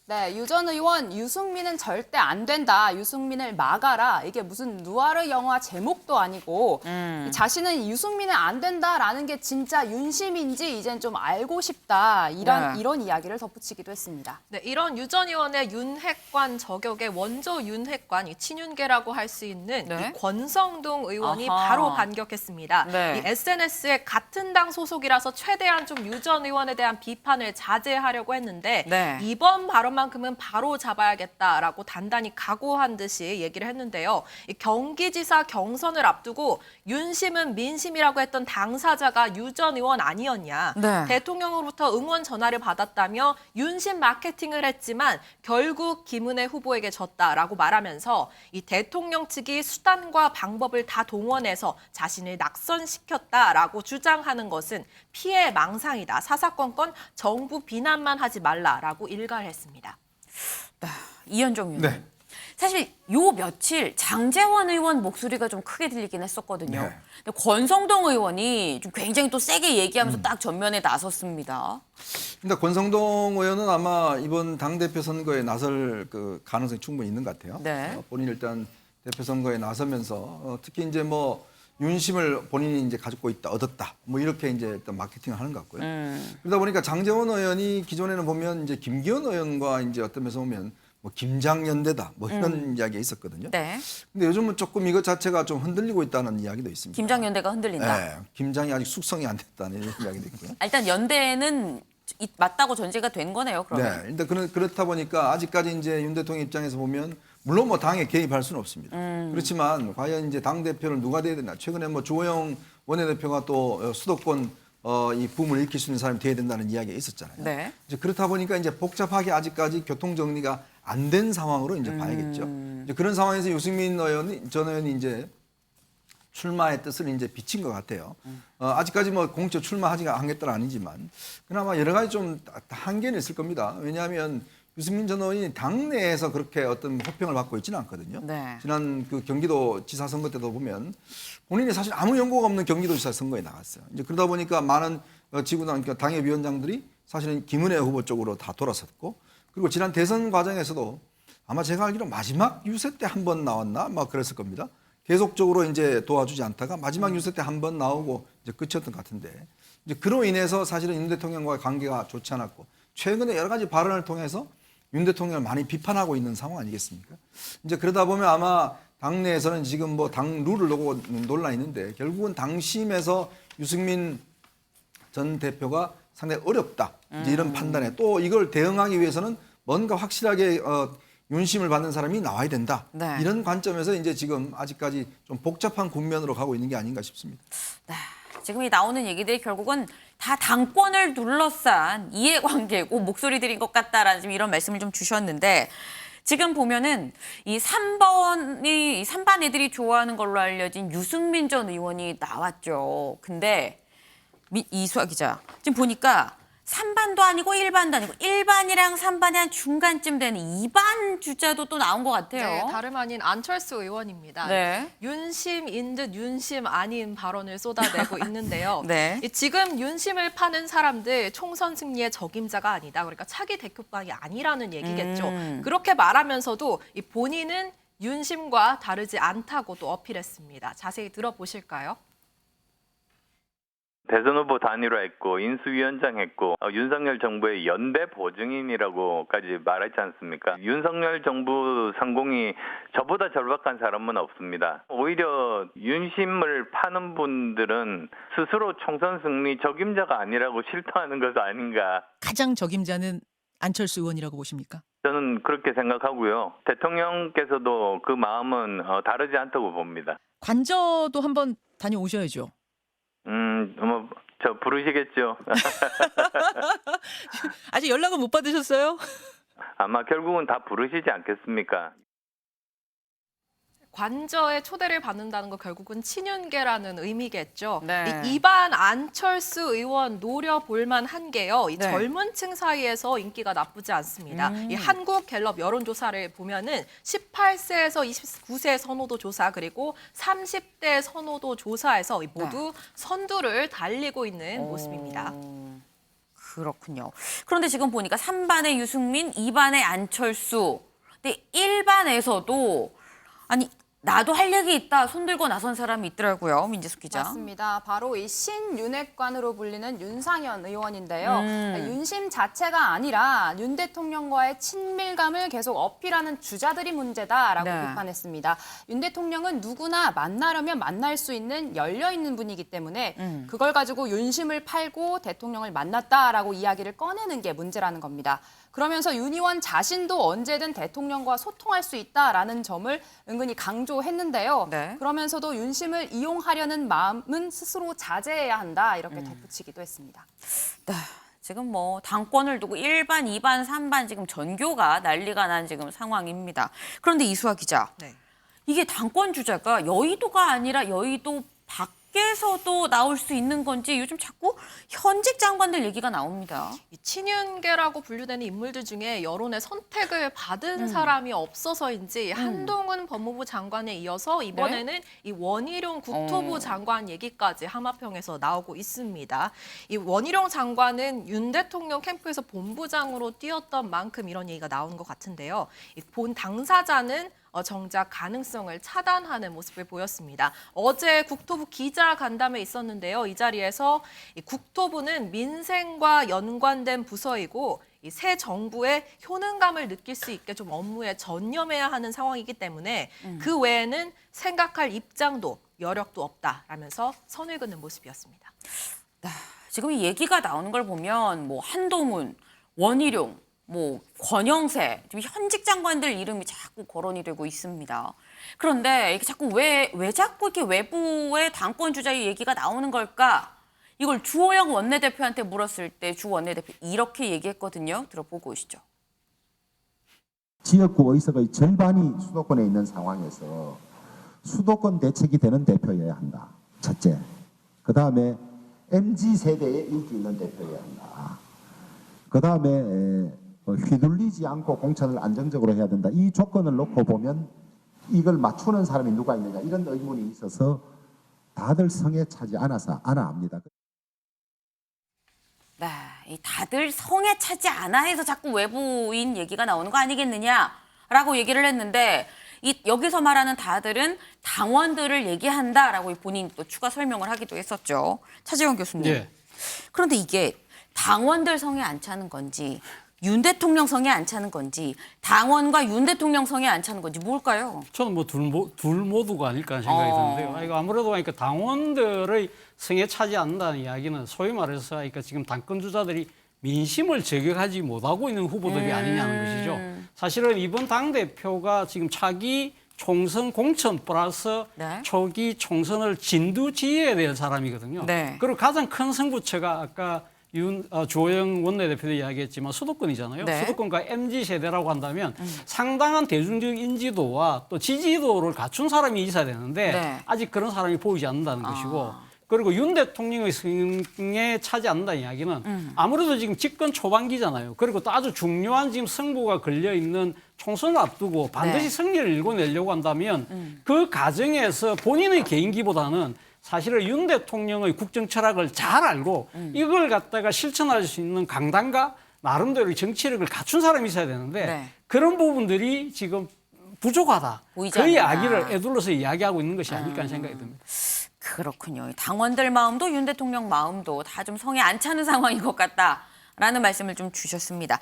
네, 유 전 의원 유승민은 절대 안 된다. 유승민을 막아라. 이게 무슨 누아르 영화 제목도 아니고 자신은 유승민은 안 된다라는 게 진짜 윤심인지 이젠 좀 알고 싶다. 이런 이야기를 덧붙이기도 했습니다. 네, 이런 유 전 의원의 윤핵관 저격의 원조 윤핵관, 이 친윤계라고 할 수 있는 네. 이 권성동 의원이 아하. 바로 반격했습니다. 네. 이 SNS에 같은 당 소속이라서 최대한 좀 유 전 의원에 대한 비판을 자제하려고 했는데 네. 이번 발언만큼은 바로 잡아야겠다라고 단단히 각오한 듯이 얘기를 했는데요. 이 경기지사 경선을 앞두고 윤심은 민심이라고 했던 당사자가 유 전 의원 아니었냐. 네. 대통령으로부터 응원 전화를 받았다며 윤심 마케팅을 했지만 결국 김은혜 후보에게 졌다라고 말하면서 이 대통령 측이 수단과 방법을 다 동원해서 자신을 낙선시켰다라고 주장하는 것은 피해 망상이다. 사사건건 정부 비난만 하지 말라라고 일갈했습니다. 이현정 의원. 네. 사실 요 며칠 장제원 의원 목소리가 좀 크게 들리긴 했었거든요. 네. 근데 권성동 의원이 좀 굉장히 또 세게 얘기하면서 딱 전면에 나섰습니다. 근데 권성동 의원은 아마 이번 당대표 선거에 나설 그 가능성이 충분히 있는 것 같아요. 네. 본인이 일단 대표 선거에 나서면서 특히 이제 뭐 윤심을 본인이 이제 가지고 있다, 얻었다, 뭐 이렇게 이제 일단 마케팅을 하는 것 같고요. 그러다 보니까 장제원 의원이 기존에는 보면 이제 김기현 의원과 이제 어떤 면에서 보면 뭐 김장연대다, 뭐 이런 이야기가 있었거든요. 네. 근데 요즘은 조금 이것 자체가 좀 흔들리고 있다는 이야기도 있습니다. 김장연대가 흔들린다. 네, 김장이 아직 숙성이 안 됐다는 이런 이야기도 있고요. 일단 연대는 맞다고 전제가 된 거네요. 그러면. 네, 일단 그렇다 보니까 아직까지 이제 윤 대통령 입장에서 보면 물론 뭐 당에 개입할 수는 없습니다. 그렇지만 과연 이제 당 대표를 누가 돼야 되나? 최근에 뭐 조영 원내대표가 또 수도권 이 붐을 일으킬 수 있는 사람이 돼야 된다는 이야기가 있었잖아요. 네. 이제 그렇다 보니까 이제 복잡하게 아직까지 교통 정리가 안 된 상황으로 이제 봐야겠죠. 이제 그런 상황에서 유승민 전 의원이 이제 출마의 뜻을 이제 비친 것 같아요. 아직까지 뭐 공적 출마하지가 않겠다는 아니지만 그나마 여러 가지 좀 한계는 있을 겁니다. 왜냐하면 유승민 전 의원이 당내에서 그렇게 어떤 호평을 받고 있지는 않거든요. 네. 지난 그 경기도지사 선거 때도 보면 본인이 사실 아무 연고가 없는 경기도지사 선거에 나갔어요. 이제 그러다 보니까 많은 지구당 그러니까 당협위원장들이 사실은 김은혜 후보 쪽으로 다 돌아섰고 그리고 지난 대선 과정에서도 아마 제가 알기로 마지막 유세 때 한 번 나왔나 막 그랬을 겁니다. 계속적으로 이제 도와주지 않다가 마지막 유세 때 한 번 나오고 이제 끝이었던 것 같은데 이제 그로 인해서 사실은 윤 대통령과의 관계가 좋지 않았고 최근에 여러 가지 발언을 통해서 윤 대통령을 많이 비판하고 있는 상황 아니겠습니까? 이제 그러다 보면 아마 당내에서는 지금 뭐 당 룰을 놓고 논란이 있는데 결국은 당심에서 유승민 전 대표가 상당히 어렵다. 이제 이런 판단에 또 이걸 대응하기 위해서는 뭔가 확실하게 윤심을 받는 사람이 나와야 된다. 네. 이런 관점에서 이제 지금 아직까지 좀 복잡한 국면으로 가고 있는 게 아닌가 싶습니다. 네. 지금 이 나오는 얘기들이 결국은 다 당권을 둘러싼 이해관계고 목소리들인 것 같다라는 지금 이런 말씀을 좀 주셨는데 지금 보면은 이 3반 애들이 좋아하는 걸로 알려진 유승민 전 의원이 나왔죠. 근데 이수아 기자 지금 보니까 3반도 아니고 1반도 아니고 1반이랑 3반이 한 중간쯤 되는 2반 주자도 또 나온 것 같아요. 네, 다름 아닌 안철수 의원입니다. 네. 윤심인 듯 윤심 아닌 발언을 쏟아내고 있는데요. 네. 지금 윤심을 파는 사람들 총선 승리의 적임자가 아니다. 그러니까 차기 대표방이 아니라는 얘기겠죠. 그렇게 말하면서도 이 본인은 윤심과 다르지 않다고 또 어필했습니다. 자세히 들어보실까요? 대선 후보 단일화했고 인수위원장 했고 윤석열 정부의 연대 보증인이라고까지 말했지 않습니까? 윤석열 정부 상공이 저보다 절박한 사람은 없습니다. 오히려 윤심을 파는 분들은 스스로 총선 승리 적임자가 아니라고 실토하는 것 아닌가. 가장 적임자는 안철수 의원이라고 보십니까? 저는 그렇게 생각하고요. 대통령께서도 그 마음은 다르지 않다고 봅니다. 관저도 한번 다녀오셔야죠. 저 부르시겠죠. 아직 연락은 못 받으셨어요? 아마 결국은 다 부르시지 않겠습니까? 관저에 초대를 받는다는 거 결국은 친윤계라는 의미겠죠. 네. 이 이반 안철수 의원 노려볼 만한 게요. 이 네. 젊은 층 사이에서 인기가 나쁘지 않습니다. 이 한국갤럽 여론조사를 보면은 18세에서 29세 선호도 조사 그리고 30대 선호도 조사에서 모두 선두를 달리고 있는 모습입니다. 그렇군요. 그런데 지금 보니까 3반의 유승민, 2반의 안철수. 근데 1반에서도 아니 나도 할 얘기 있다 손들고 나선 사람이 있더라고요. 민지숙 기자. 맞습니다. 바로 이 신윤핵관으로 불리는 윤상현 의원인데요. 윤심 자체가 아니라 윤 대통령과의 친밀감을 계속 어필하는 주자들이 문제다라고 네. 비판했습니다. 윤 대통령은 누구나 만나려면 만날 수 있는 열려있는 분이기 때문에 그걸 가지고 윤심을 팔고 대통령을 만났다라고 이야기를 꺼내는 게 문제라는 겁니다. 그러면서 윤 의원 자신도 언제든 대통령과 소통할 수 있다라는 점을 은근히 강조했는데요. 네. 그러면서도 윤심을 이용하려는 마음은 스스로 자제해야 한다 이렇게 덧붙이기도 했습니다. 네, 지금 뭐 당권을 두고 1반, 2반, 3반 지금 전교가 난리가 난 지금 상황입니다. 그런데 이수아 기자, 네. 이게 당권 주자가 여의도가 아니라 여의도 밖에서도 나올 수 있는 건지 요즘 자꾸 현직 장관들 얘기가 나옵니다. 이 친윤계라고 분류되는 인물들 중에 여론의 선택을 받은 사람이 없어서인지 한동훈 법무부 장관에 이어서 이번에는 이 원희룡 국토부 장관 얘기까지 하마평에서 나오고 있습니다. 이 원희룡 장관은 윤 대통령 캠프에서 본부장으로 뛰었던 만큼 이런 얘기가 나오는 것 같은데요. 이 본 당사자는 정작 가능성을 차단하는 모습을 보였습니다. 어제 국토부 기자간담회 있었는데요. 이 자리에서 이 국토부는 민생과 연관된 부서이고 이 새 정부의 효능감을 느낄 수 있게 좀 업무에 전념해야 하는 상황이기 때문에 그 외에는 생각할 입장도 여력도 없다라면서 선을 긋는 모습이었습니다. 지금 이 얘기가 나오는 걸 보면 뭐 한동훈, 원희룡, 뭐 권영세, 지금 현직 장관들 이름이 자꾸 거론이 되고 있습니다. 그런데 이게 자꾸 왜 자꾸 이렇게 외부의 당권 주자의 얘기가 나오는 걸까? 이걸 주호영 원내대표한테 물었을 때 주 원내대표 이렇게 얘기했거든요. 들어보고 오시죠. 지역구 의석의 절반이 수도권에 있는 상황에서 수도권 대책이 되는 대표여야 한다. 첫째. 그다음에 MZ세대에 인기 있는 대표여야 한다. 그다음에 휘둘리지 않고 공천을 안정적으로 해야 된다. 이 조건을 놓고 보면 이걸 맞추는 사람이 누가 있느냐 이런 의문이 있어서 다들 성에 차지 않아 합니다. 네, 이 다들 성에 차지 않아 해서 자꾸 외부인 얘기가 나오는 거 아니겠느냐라고 얘기를 했는데 여기서 말하는 다들은 당원들을 얘기한다라고 본인이 또 추가 설명을 하기도 했었죠. 차지원 교수님. 네. 그런데 이게 당원들 성에 안 차는 건지 윤 대통령 성에 안 차는 건지 당원과 윤 대통령 성에 안 차는 건지 뭘까요? 저는 뭐 둘 모두가 아닐까 생각이 드는데요. 이거 아무래도 그러니까 당원들의 성에 차지 않는다는 이야기는 소위 말해서 그러니까 지금 당권 주자들이 민심을 저격하지 못하고 있는 후보들이 아니냐는 것이죠. 사실은 이번 당대표가 지금 차기 총선 공천 플러스 초기 총선을 진두지휘해야 될 사람이거든요. 네. 그리고 가장 큰 승부처가 아까 주호영 원내대표도 이야기했지만 수도권이잖아요. 네. 수도권과 MZ세대라고 한다면 상당한 대중적 인지도와 또 지지도를 갖춘 사람이 있어야 되는데 아직 그런 사람이 보이지 않는다는 것이고 그리고 윤 대통령의 승에 차지 않는다는 이야기는 아무래도 지금 집권 초반기잖아요. 그리고 또 아주 중요한 지금 승부가 걸려있는 총선을 앞두고 반드시 승리를 일궈내려고 한다면 그 과정에서 본인의 개인기보다는 사실은 윤 대통령의 국정 철학을 잘 알고 이걸 갖다가 실천할 수 있는 강단과 나름대로의 정치력을 갖춘 사람이 있어야 되는데 그런 부분들이 지금 부족하다. 그 이야기를 애둘러서 이야기하고 있는 것이 아닐까 하는 생각이 듭니다. 그렇군요. 당원들 마음도 윤 대통령 마음도 다 좀 성에 안 차는 상황인 것 같다라는 말씀을 좀 주셨습니다.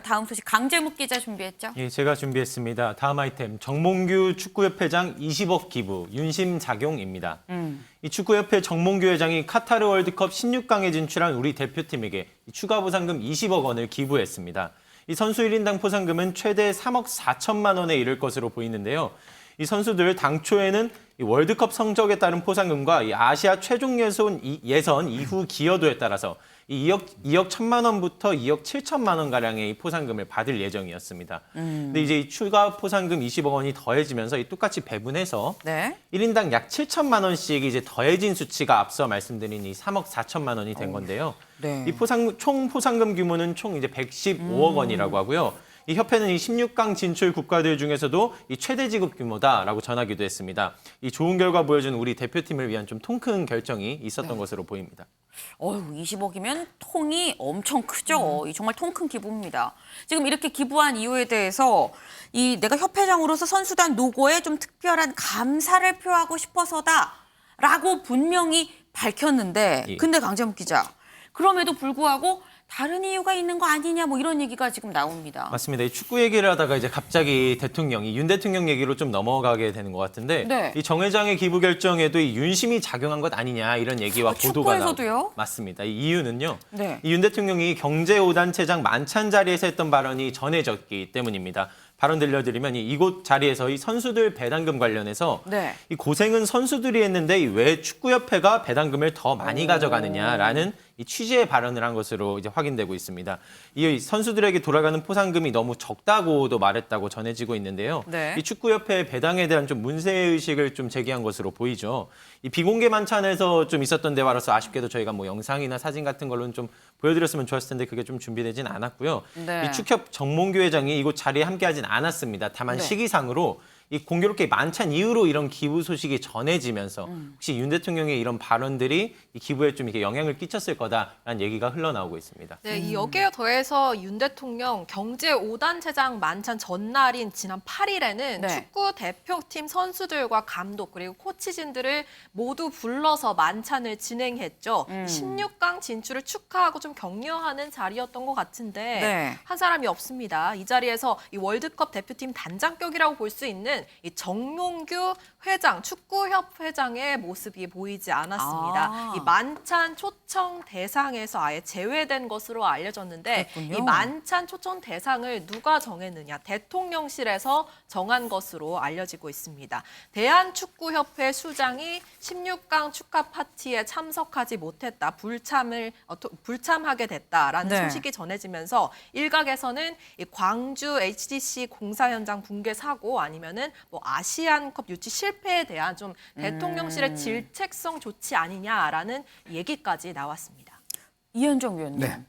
다음 소식 강재묵 기자 준비했죠? 예, 제가 준비했습니다. 다음 아이템 정몽규 축구협회장 20억 기부 윤심 작용입니다. 이 축구협회 정몽규 회장이 카타르 월드컵 16강에 진출한 우리 대표팀에게 추가 보상금 20억 원을 기부했습니다. 이 선수 1인당 포상금은 최대 3억 4천만 원에 이를 것으로 보이는데요. 이 선수들 당초에는 이 월드컵 성적에 따른 포상금과 이 아시아 최종 예선 이후 기여도에 따라서 이 2억 1천만 원부터 2억 7천만 원 가량의 이 포상금을 받을 예정이었습니다. 근데 이제 이 추가 포상금 20억 원이 더해지면서 이 똑같이 배분해서 1인당 약 7천만 원씩 이제 더해진 수치가 앞서 말씀드린 이 3억 4천만 원이 된 건데요. 이 총 포상금 규모는 총 이제 115억 원이라고 하고요. 이 협회는 이 16강 진출 국가들 중에서도 이 최대 지급 규모다라고 전하기도 했습니다. 이 좋은 결과 보여준 우리 대표팀을 위한 좀 통 큰 결정이 있었던 것으로 보입니다. 20억이면 통이 엄청 크죠. 이 정말 통 큰 기부입니다. 지금 이렇게 기부한 이유에 대해서 이 내가 협회장으로서 선수단 노고에 좀 특별한 감사를 표하고 싶어서다라고 분명히 밝혔는데, 예. 근데 강재묵 기자, 그럼에도 불구하고 다른 이유가 있는 거 아니냐 뭐 이런 얘기가 지금 나옵니다. 맞습니다. 이 축구 얘기를 하다가 이제 갑자기 대통령이 윤 대통령 얘기로 좀 넘어가게 되는 것 같은데 네. 이 정 회장의 기부 결정에도 이 윤심이 작용한 것 아니냐 이런 얘기와 보도가 축구에서도요? 나오고 맞습니다. 이 이유는요. 네. 이 윤 대통령이 경제 5단체장 만찬 자리에서 했던 발언이 전해졌기 때문입니다. 발언 들려드리면 이곳 자리에서 이 선수들 배당금 관련해서 네. 이 고생은 선수들이 했는데 왜 축구협회가 배당금을 더 많이 가져가느냐라는 이 취지의 발언을 한 것으로 이제 확인되고 있습니다. 이 선수들에게 돌아가는 포상금이 너무 적다고도 말했다고 전해지고 있는데요. 네. 이 축구협회 배당에 대한 좀 문제 의식을 좀 제기한 것으로 보이죠. 이 비공개 만찬에서 좀 있었던 대화로서 아쉽게도 저희가 뭐 영상이나 사진 같은 걸로는 좀 보여드렸으면 좋았을 텐데 그게 좀 준비되진 않았고요. 네. 이 축협 정몽규 회장이 이곳 자리에 함께하진 않았습니다. 다만 네. 시기상으로 이 공교롭게 만찬 이후로 이런 기부 소식이 전해지면서 혹시 윤 대통령의 이런 발언들이 이 기부에 좀 이렇게 영향을 끼쳤을 거다라는 얘기가 흘러나오고 있습니다. 네, 이 여기에 더해서 윤 대통령 경제 5단체장 만찬 전날인 지난 8일에는 네. 축구 대표팀 선수들과 감독 그리고 코치진들을 모두 불러서 만찬을 진행했죠. 16강 진출을 축하하고 좀 격려하는 자리였던 것 같은데 네. 한 사람이 없습니다. 이 자리에서 이 월드컵 대표팀 단장격이라고 볼 수 있는 이 정몽규 회장, 축구협 회장의 모습이 보이지 않았습니다. 이 만찬 초청 대상에서 아예 제외된 것으로 알려졌는데 그랬군요. 이 만찬 초청 대상을 누가 정했느냐? 대통령실에서 정한 것으로 알려지고 있습니다. 대한축구협회 수장이 16강 축하 파티에 참석하지 못했다, 불참하게 됐다라는 네. 소식이 전해지면서 일각에서는 이 광주 HDC 공사 현장 붕괴 사고 아니면은 뭐 아시안컵 유치 실패에 대한 좀 대통령실의 질책성 조치 아니냐라는 얘기까지 나왔습니다. 이현정 위원님. 네.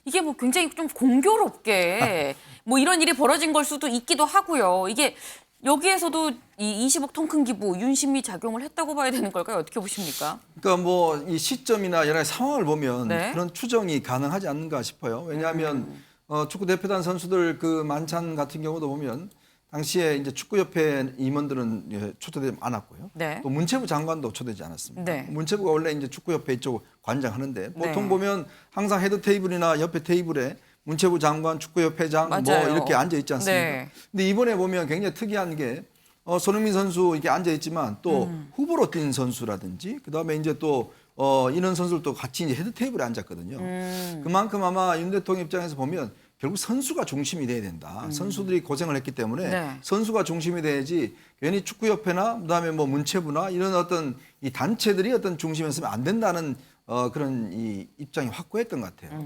이게 뭐 굉장히 좀 공교롭게 뭐 이런 일이 벌어진 걸 수도 있기도 하고요. 이게 여기에서도 이 20억 통 큰 기부 윤심이 작용을 했다고 봐야 되는 걸까요? 어떻게 보십니까? 그러니까 뭐 이 시점이나 여러 가지 상황을 보면 네. 그런 추정이 가능하지 않는가 싶어요. 왜냐하면 축구 대표단 선수들 그 만찬 같은 경우도 보면 당시에 이제 축구협회 임원들은 초대되지 않았고요. 네. 또 문체부 장관도 초대되지 않았습니다. 네. 문체부가 원래 이제 축구협회 이쪽 관장하는데 보통 네. 보면 항상 헤드 테이블이나 옆에 테이블에 문체부 장관, 축구협회장 뭐 맞아요. 이렇게 앉아 있지 않습니까? 네. 근데 이번에 보면 굉장히 특이한 게 손흥민 선수 이렇게 앉아 있지만 또 후보로 뛴 선수라든지 그다음에 이제 또 이런 선수들도 같이 이제 헤드 테이블에 앉았거든요. 그만큼 아마 윤 대통령 입장에서 보면 결국 선수가 중심이 돼야 된다. 선수들이 고생을 했기 때문에 네. 선수가 중심이 돼야지 괜히 축구협회나 그다음에 뭐 문체부나 이런 어떤 이 단체들이 어떤 중심에 서면 안 된다는 그런 이 입장이 확고했던 것 같아요.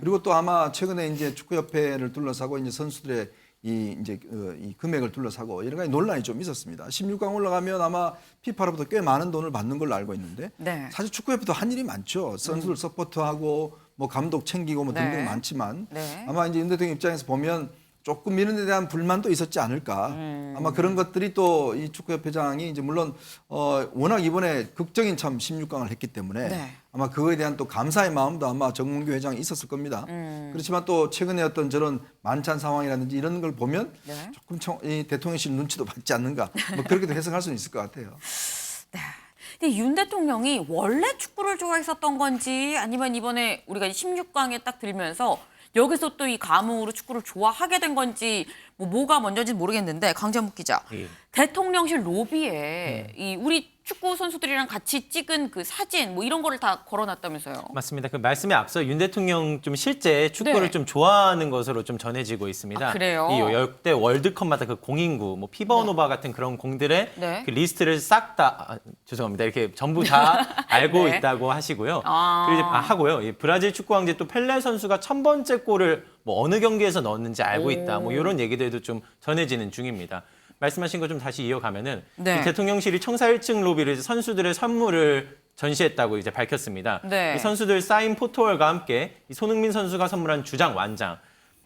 그리고 또 아마 최근에 이제 축구협회를 둘러싸고 이제 선수들의 이 금액을 둘러싸고 여러 가지 논란이 좀 있었습니다. 16강 올라가면 아마 피파로부터 꽤 많은 돈을 받는 걸로 알고 있는데 네. 사실 축구협회도 한 일이 많죠. 선수들 서포트하고 뭐 감독 챙기고 뭐 등등 네. 많지만 네. 아마 이제 윤 대통령 입장에서 보면 조금 미는 데 대한 불만도 있었지 않을까. 아마 그런 것들이 또 이 축구협회장이 이제 물론 워낙 이번에 극적인 참 16강을 했기 때문에 네. 아마 그거에 대한 또 감사의 마음도 아마 정몽규 회장이 있었을 겁니다. 그렇지만 또 최근에 어떤 저런 만찬 상황이라든지 이런 걸 보면 네. 조금 이 대통령실 눈치도 받지 않는가. 뭐 그렇게도 해석할 수는 있을 것 같아요. 근데 윤 대통령이 원래 축구를 좋아했었던 건지 아니면 이번에 우리가 16강에 딱 들면서 여기서 또 이 감흥으로 축구를 좋아하게 된 건지 뭐가 먼저인지는 모르겠는데 강재묵 기자. 예. 대통령실 로비에 이 우리 축구 선수들이랑 같이 찍은 그 사진 뭐 이런 거를 다 걸어놨다면서요. 맞습니다. 그 말씀에 앞서 윤 대통령 좀 실제 축구를 네. 좀 좋아하는 것으로 좀 전해지고 있습니다. 아, 그래요? 이 역대 월드컵마다 그 공인구, 뭐 피버노바 같은 그런 공들의 네. 그 리스트를 싹 다 죄송합니다. 이렇게 전부 다 알고 네. 있다고 하시고요. 아. 그리고 이제 하고요. 이 브라질 축구 왕제 또 펠레 선수가 1000번째 골을 뭐 어느 경기에서 넣었는지 알고 있다. 뭐 이런 얘기들도 좀 전해지는 중입니다. 말씀하신 거 좀 다시 이어가면은 네. 이 대통령실이 청사 1층 로비를 선수들의 선물을 전시했다고 이제 밝혔습니다. 네. 이 선수들 사인 포토월과 함께 이 손흥민 선수가 선물한 주장 완장,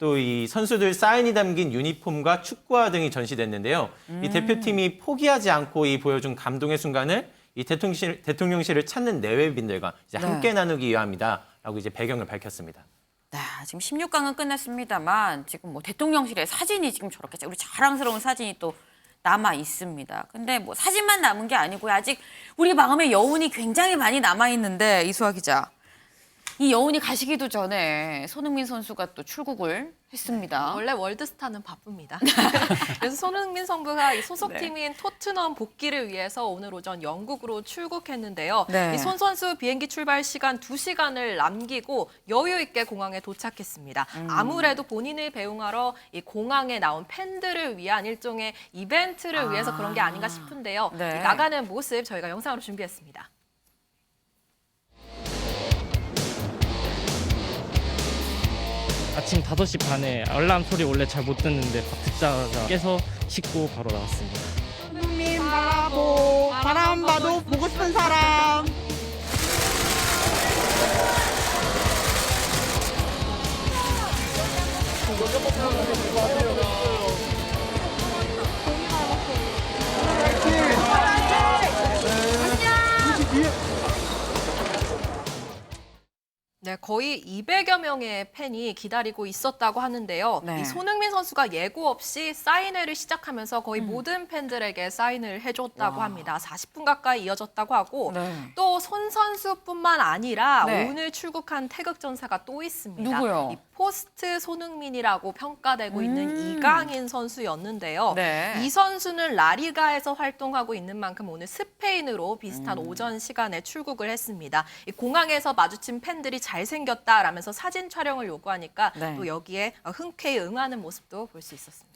또 이 선수들 사인이 담긴 유니폼과 축구화 등이 전시됐는데요. 이 대표팀이 포기하지 않고 이 보여준 감동의 순간을 이 대통령실을 찾는 내외빈들과 이제 함께 나누기 위함이다라고 이제 배경을 밝혔습니다. 네, 지금 16강은 끝났습니다만 지금 뭐 대통령실의 사진이 지금 저렇게 우리 자랑스러운 사진이 또 남아 있습니다. 근데 뭐 사진만 남은 게 아니고요. 아직 우리 마음에 여운이 굉장히 많이 남아 있는데 이수아 기자. 이 여운이 가시기도 전에 손흥민 선수가 또 출국을 했습니다. 원래 월드스타는 바쁩니다. 그래서 손흥민 선수가 이 소속팀인 토트넘 복귀를 위해서 오늘 오전 영국으로 출국했는데요. 네. 이 손 선수 비행기 출발 시간 2시간을 남기고 여유 있게 공항에 도착했습니다. 아무래도 본인을 배웅하러 이 공항에 나온 팬들을 위한 일종의 이벤트를 위해서 그런 게 아닌가 싶은데요. 네. 이 나가는 모습 저희가 영상으로 준비했습니다. 아침 5시 반에 알람 소리 원래 잘 못 듣는데 밥 듣자마자 깨서 씻고 바로 나왔습니다. 손흥민 바라보 바람 봐도 보고 싶은 사람. 네, 거의 200여 명의 팬이 기다리고 있었다고 하는데요. 네. 이 손흥민 선수가 예고 없이 사인회를 시작하면서 거의 모든 팬들에게 사인을 해줬다고 합니다. 40분 가까이 이어졌다고 하고 또 손 선수뿐만 아니라 오늘 출국한 태극전사가 또 있습니다. 누구요? 이 포스트 손흥민이라고 평가되고 있는 이강인 선수였는데요. 네. 이 선수는 라리가에서 활동하고 있는 만큼 오늘 스페인으로 비슷한 오전 시간에 출국을 했습니다. 이 공항에서 마주친 팬들이 잘생겼다라면서 사진 촬영을 요구하니까 또 여기에 흔쾌히 응하는 모습도 볼 수 있었습니다.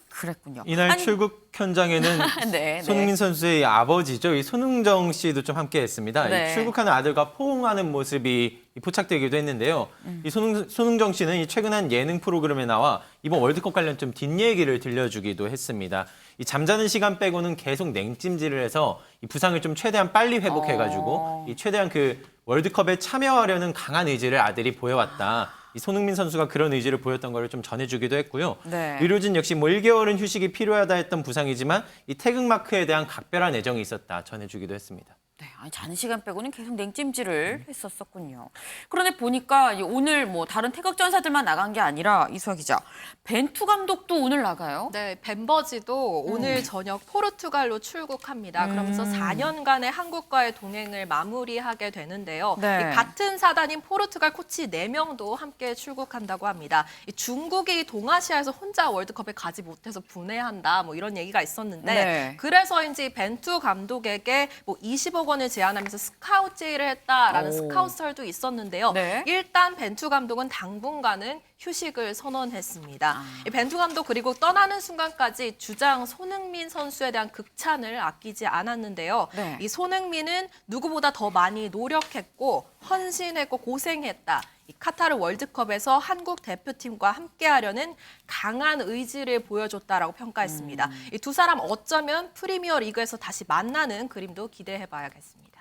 그랬군요. 이날 출국 현장에는 네, 손흥민 선수의 아버지죠. 이 손흥정 씨도 좀 함께했습니다. 네. 이 출국하는 아들과 포옹하는 모습이 포착되기도 했는데요. 이 손흥정 씨는 이 최근 한 예능 프로그램에 나와 이번 월드컵 관련 좀 뒷얘기를 들려주기도 했습니다. 이 잠자는 시간 빼고는 계속 냉찜질을 해서 이 부상을 좀 최대한 빨리 회복해가지고 이 최대한 그 월드컵에 참여하려는 강한 의지를 아들이 보여왔다. 이 손흥민 선수가 그런 의지를 보였던 걸 좀 전해주기도 했고요. 네. 의료진 역시 뭐 1개월은 휴식이 필요하다 했던 부상이지만 이 태극마크에 대한 각별한 애정이 있었다 전해주기도 했습니다. 네, 아니 자는 시간 빼고는 계속 냉찜질을 했었었군요. 그런데 보니까 오늘 뭐 다른 태극전사들만 나간 게 아니라 이수아 기자, 벤투 감독도 오늘 나가요? 네, 벤버지도 오늘 저녁 포르투갈로 출국합니다. 그러면서 4년간의 한국과의 동행을 마무리하게 되는데요. 네. 이 같은 사단인 포르투갈 코치 4명도 함께 출국한다고 합니다. 이 중국이 동아시아에서 혼자 월드컵에 가지 못해서 분해한다, 뭐 이런 얘기가 있었는데 네. 그래서인지 벤투 감독에게 뭐 20억 원을 제안하면서 스카우트 제의를 했다라는 스카우트설도 있었는데요. 네. 일단 벤투 감독은 당분간은 휴식을 선언했습니다. 이 벤투 감독 그리고 떠나는 순간까지 주장 손흥민 선수에 대한 극찬을 아끼지 않았는데요. 네. 이 손흥민은 누구보다 더 많이 노력했고 헌신했고 고생했다. 이 카타르 월드컵에서 한국 대표팀과 함께하려는 강한 의지를 보여줬다라고 평가했습니다. 이 두 사람 어쩌면 프리미어 리그에서 다시 만나는 그림도 기대해봐야겠습니다.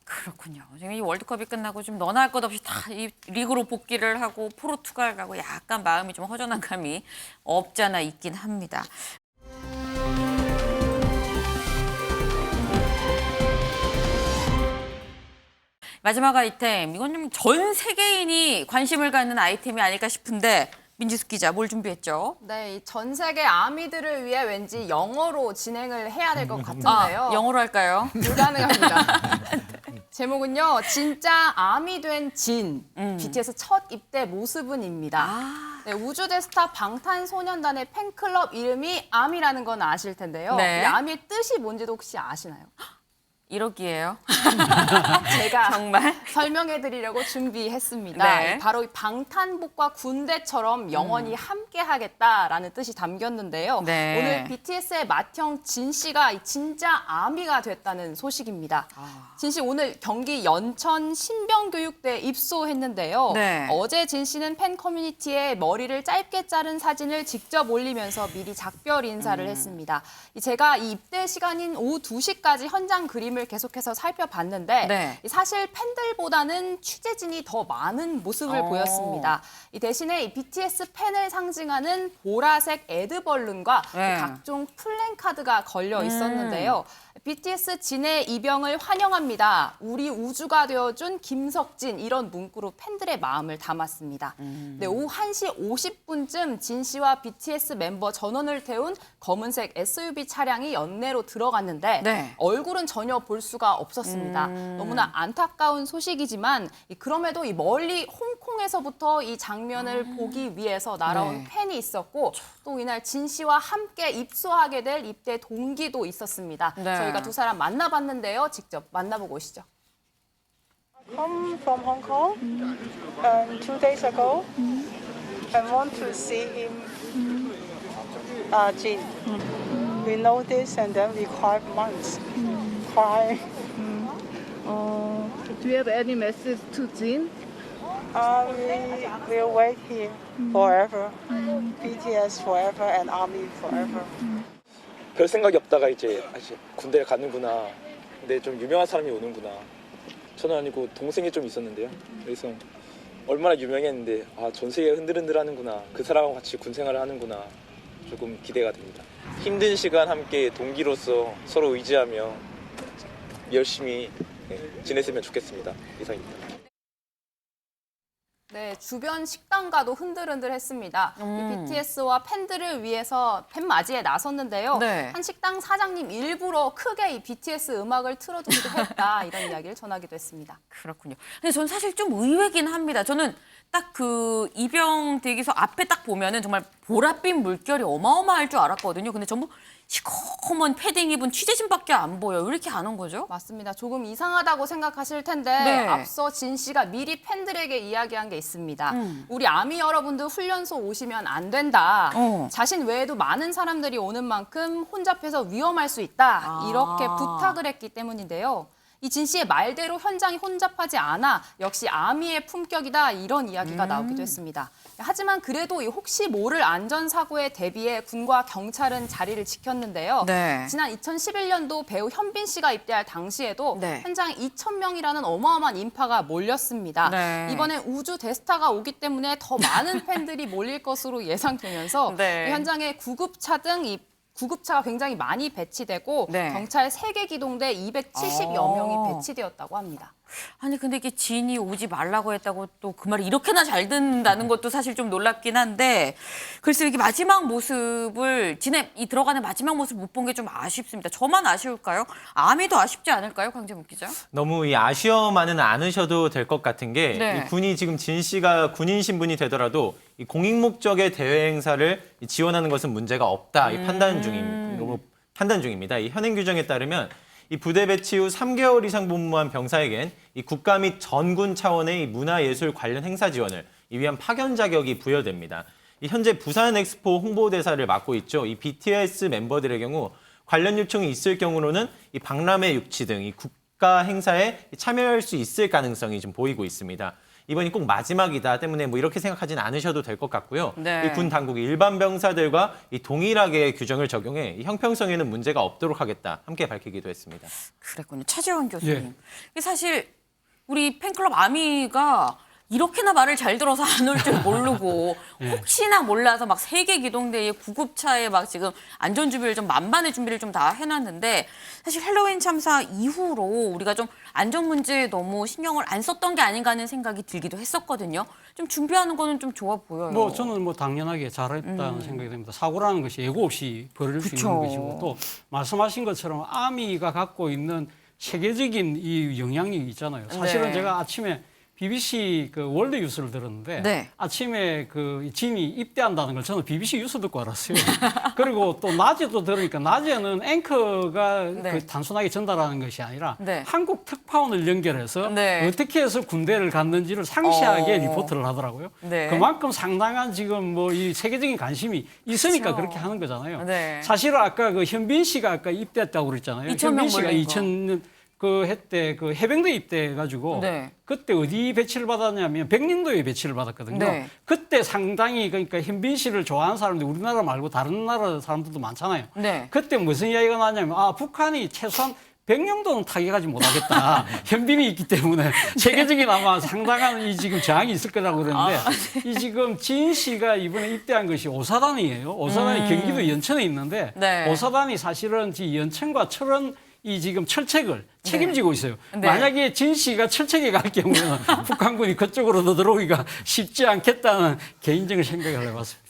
그렇군요. 지금 이 월드컵이 끝나고 좀 너나 할 것 없이 다 이 리그로 복귀를 하고 포르투갈 가고 약간 마음이 좀 허전한 감이 없지 않아 있긴 합니다. 마지막 아이템, 이건 좀 전 세계인이 관심을 갖는 아이템이 아닐까 싶은데 민지숙 기자 뭘 준비했죠? 네, 이 전 세계 아미들을 위해 왠지 영어로 진행을 해야 될 것 같은데요. 영어로 할까요? 불가능합니다. 제목은요, 진짜 아미 된 진, BTS 첫 입대 모습은입니다. 네, 우주대 스타 방탄소년단의 팬클럽 이름이 아미라는 건 아실 텐데요. 네. 이 아미의 뜻이 뭔지도 혹시 아시나요? 1억이에요. 제가 정말 설명해 드리려고 준비했습니다. 네. 바로 이 방탄복과 군대처럼 영원히 함께 하겠다라는 뜻이 담겼는데요. 네. 오늘 BTS의 맏형 진 씨가 진짜 아미가 됐다는 소식입니다. 진 씨 오늘 경기 연천 신병교육대에 입소했는데요. 네. 어제 진 씨는 팬 커뮤니티에 머리를 짧게 자른 사진을 직접 올리면서 미리 작별 인사를 했습니다. 제가 이 입대 시간인 오후 2시까지 현장 그림을 그림을 계속해서 살펴봤는데 네. 사실 팬들보다는 취재진이 더 많은 모습을 보였습니다. 이 대신에 이 BTS 팬을 상징하는 보라색 에드벌룬과 네. 각종 플랜카드가 걸려 있었는데요. BTS 진의 입영을 환영합니다. 우리 우주가 되어준 김석진 이런 문구로 팬들의 마음을 담았습니다. 네, 오후 1시 50분쯤 진 씨와 BTS 멤버 전원을 태운 검은색 SUV 차량이 연내로 들어갔는데 네. 얼굴은 전혀 볼 수가 없었습니다. 너무나 안타까운 소식이지만 그럼에도 이 멀리 홍콩에서부터 이 장면을 보기 위해서 날아온 네. 팬이 있었고 또 이날 진 씨와 함께 입소하게 될 입대 동기도 있었습니다. 네. 저희가 두 사람 만나봤는데요. 직접 만나보고 오시죠. Come from Hong Kong 2 days ago and want to see him, Jin. We know this and then we cried months. Cry. Do you have any message to Jin? We will wait here forever. BTS forever and ARMY forever. 별 생각이 없다가 이제 군대를 가는구나. 근데 좀 유명한 사람이 오는구나. 저는 아니고 동생이 좀 있었는데요. 그래서 얼마나 유명했는데 전 세계가 흔들흔들하는구나. 그 사람하고 같이 군 생활을 하는구나. 조금 기대가 됩니다. 힘든 시간 함께 동기로서 서로 의지하며 열심히 지냈으면 좋겠습니다. 이상입니다. 네, 주변 식당가도 흔들흔들했습니다. 이 BTS와 팬들을 위해서 팬 맞이에 나섰는데요. 네. 한 식당 사장님 일부러 크게 이 BTS 음악을 틀어두기도 했다 이런 이야기를 전하기도 했습니다. 그렇군요. 근데 저는 사실 좀 의외긴 합니다. 저는 딱 그 입영 대기소 앞에 딱 보면은 정말 보랏빛 물결이 어마어마할 줄 알았거든요. 근데 전부 시커먼 패딩 입은 취재진밖에 안 보여요. 왜 이렇게 안 온 거죠? 맞습니다. 조금 이상하다고 생각하실 텐데 네. 앞서 진 씨가 미리 팬들에게 이야기한 게 있습니다. 우리 아미 여러분들 훈련소 오시면 안 된다. 자신 외에도 많은 사람들이 오는 만큼 혼잡해서 위험할 수 있다. 이렇게 부탁을 했기 때문인데요. 이 진 씨의 말대로 현장이 혼잡하지 않아 역시 아미의 품격이다 이런 이야기가 나오기도 했습니다. 하지만 그래도 이 혹시 모를 안전사고에 대비해 군과 경찰은 자리를 지켰는데요. 네. 지난 2011년도 배우 현빈 씨가 입대할 당시에도 네. 현장에 2,000명이라는 어마어마한 인파가 몰렸습니다. 네. 이번엔 우주 대스타가 오기 때문에 더 많은 팬들이 몰릴 것으로 예상되면서 네. 이 현장에 구급차 등 구급차가 굉장히 많이 배치되고 네. 경찰 3개 기동대 270여 명이 배치되었다고 합니다. 아니 근데 이게 진이 오지 말라고 했다고 또 그 말이 이렇게나 잘 듣는다는 것도 사실 좀 놀랍긴 한데 글쎄 이게 마지막 모습을 진의 이 들어가는 마지막 모습 못 본 게 좀 아쉽습니다. 저만 아쉬울까요? 아미도 아쉽지 않을까요, 강재묵 기자? 너무 이 아쉬워만은 않으셔도 될 것 같은 게 네. 이 군이 지금 진 씨가 군인 신분이 되더라도 이 공익 목적의 대외 행사를 지원하는 것은 문제가 없다. 이 판단 중입니다. 이 현행 규정에 따르면 이 부대 배치 후 3개월 이상 복무한 병사에겐 이 국가 및 전군 차원의 이 문화예술 관련 행사 지원을 위한 파견 자격이 부여됩니다. 이 현재 부산 엑스포 홍보대사를 맡고 있죠. 이 BTS 멤버들의 경우 관련 요청이 있을 경우로는 이 박람회 유치 등 이 국가 행사에 참여할 수 있을 가능성이 좀 보이고 있습니다. 이번이 꼭 마지막이다 때문에 뭐 이렇게 생각하진 않으셔도 될 것 같고요. 네. 이 군 당국이 일반 병사들과 이 동일하게 규정을 적용해 이 형평성에는 문제가 없도록 하겠다. 함께 밝히기도 했습니다. 그랬군요. 차재원 교수님. 이게 사실 우리 팬클럽 아미가 이렇게나 말을 잘 들어서 안 올 줄 모르고 혹시나 몰라서 막 3개 기동대의 구급차에 막 지금 안전 준비를 좀 만반의 준비를 좀 다 해놨는데 사실 헬로윈 참사 이후로 우리가 좀 안전 문제에 너무 신경을 안 썼던 게 아닌가 하는 생각이 들기도 했었거든요. 좀 준비하는 거는 좀 좋아 보여요. 저는 당연하게 잘했다는 생각이 듭니다. 사고라는 것이 예고 없이 벌어질 수 있는 것이고 또 말씀하신 것처럼 아미가 갖고 있는 세계적인 이 영향력이 있잖아요. 사실은 네. 제가 아침에 BBC 그 월드 뉴스를 들었는데 네. 아침에 그 진이 입대한다는 걸 저는 BBC 뉴스 듣고 알았어요. 그리고 또 낮에도 들으니까 낮에는 앵커가 네. 그 단순하게 전달하는 것이 아니라 네. 한국 특파원을 연결해서 네. 어떻게 해서 군대를 갔는지를 상세하게 리포트를 하더라고요. 네. 그만큼 상당한 지금 뭐 이 세계적인 관심이 있으니까 그렇죠. 그렇게 하는 거잖아요. 네. 사실은 아까 그 현빈 씨가 아까 입대했다고 그랬잖아요. 2,000명 현빈 씨가 몰린 거. 2000년 그 해때 그 해병대 입대해가지고 네. 그때 어디 배치를 받았냐면 백령도에 배치를 받았거든요. 네. 그때 상당히 그러니까 현빈 씨를 좋아하는 사람들이 우리나라 말고 다른 나라 사람들도 많잖아요. 네. 그때 무슨 이야기가 나냐면 북한이 최소한 백령도는 타격하지 못하겠다. 현빈이 있기 때문에 세계적인 아마 상당한 이 지금 저항이 있을 거라고 그러는데 이 지금 진 씨가 이번에 입대한 것이 오사단이에요. 오사단이 경기도 연천에 있는데 네. 오사단이 사실은 이 연천과 철원 이 지금 철책을 책임지고 있어요. 네. 만약에 진 씨가 철책에 갈 경우에는 북한군이 그쪽으로 들어오기가 쉽지 않겠다는 개인적인 생각을 해봤습니다.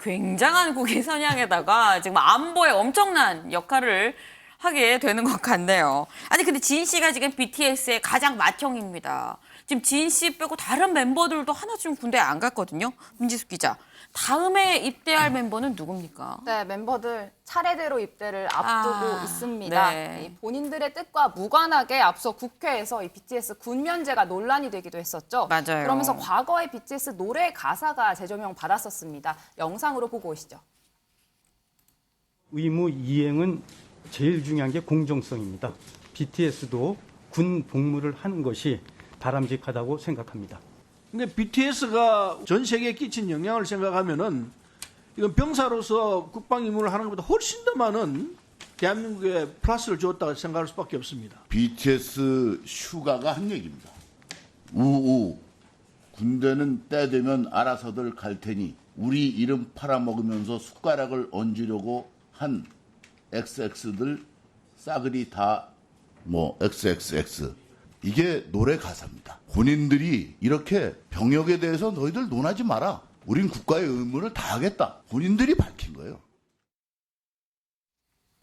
굉장한 국위 선양에다가 지금 안보에 엄청난 역할을 하게 되는 것 같네요. 아니 근데 진 씨가 지금 BTS의 가장 맏형입니다. 지금 진 씨 빼고 다른 멤버들도 하나쯤 군대에 안 갔거든요. 민지숙 기자. 다음에 입대할 멤버는 누굽니까? 네, 멤버들 차례대로 입대를 앞두고 있습니다. 네. 이 본인들의 뜻과 무관하게 앞서 국회에서 이 BTS 군 면제가 논란이 되기도 했었죠. 맞아요. 그러면서 과거에 BTS 노래 가사가 재조명 받았었습니다. 영상으로 보고 오시죠. 의무 이행은 제일 중요한 게 공정성입니다. BTS도 군 복무를 하는 것이 바람직하다고 생각합니다. 근데 BTS가 전 세계에 끼친 영향을 생각하면은 이건 병사로서 국방 임무를 하는 것보다 훨씬 더 많은 대한민국에 플러스를 주었다고 생각할 수밖에 없습니다. BTS 슈가가 한 얘기입니다. 우우 군대는 때 되면 알아서들 갈 테니 우리 이름 팔아먹으면서 숟가락을 얹으려고 한 XX들 싸그리 다 XXX 이게 노래 가사입니다. 본인들이 이렇게 병역에 대해서 너희들 논하지 마라. 우린 국가의 의무를 다하겠다. 본인들이 밝힌 거예요.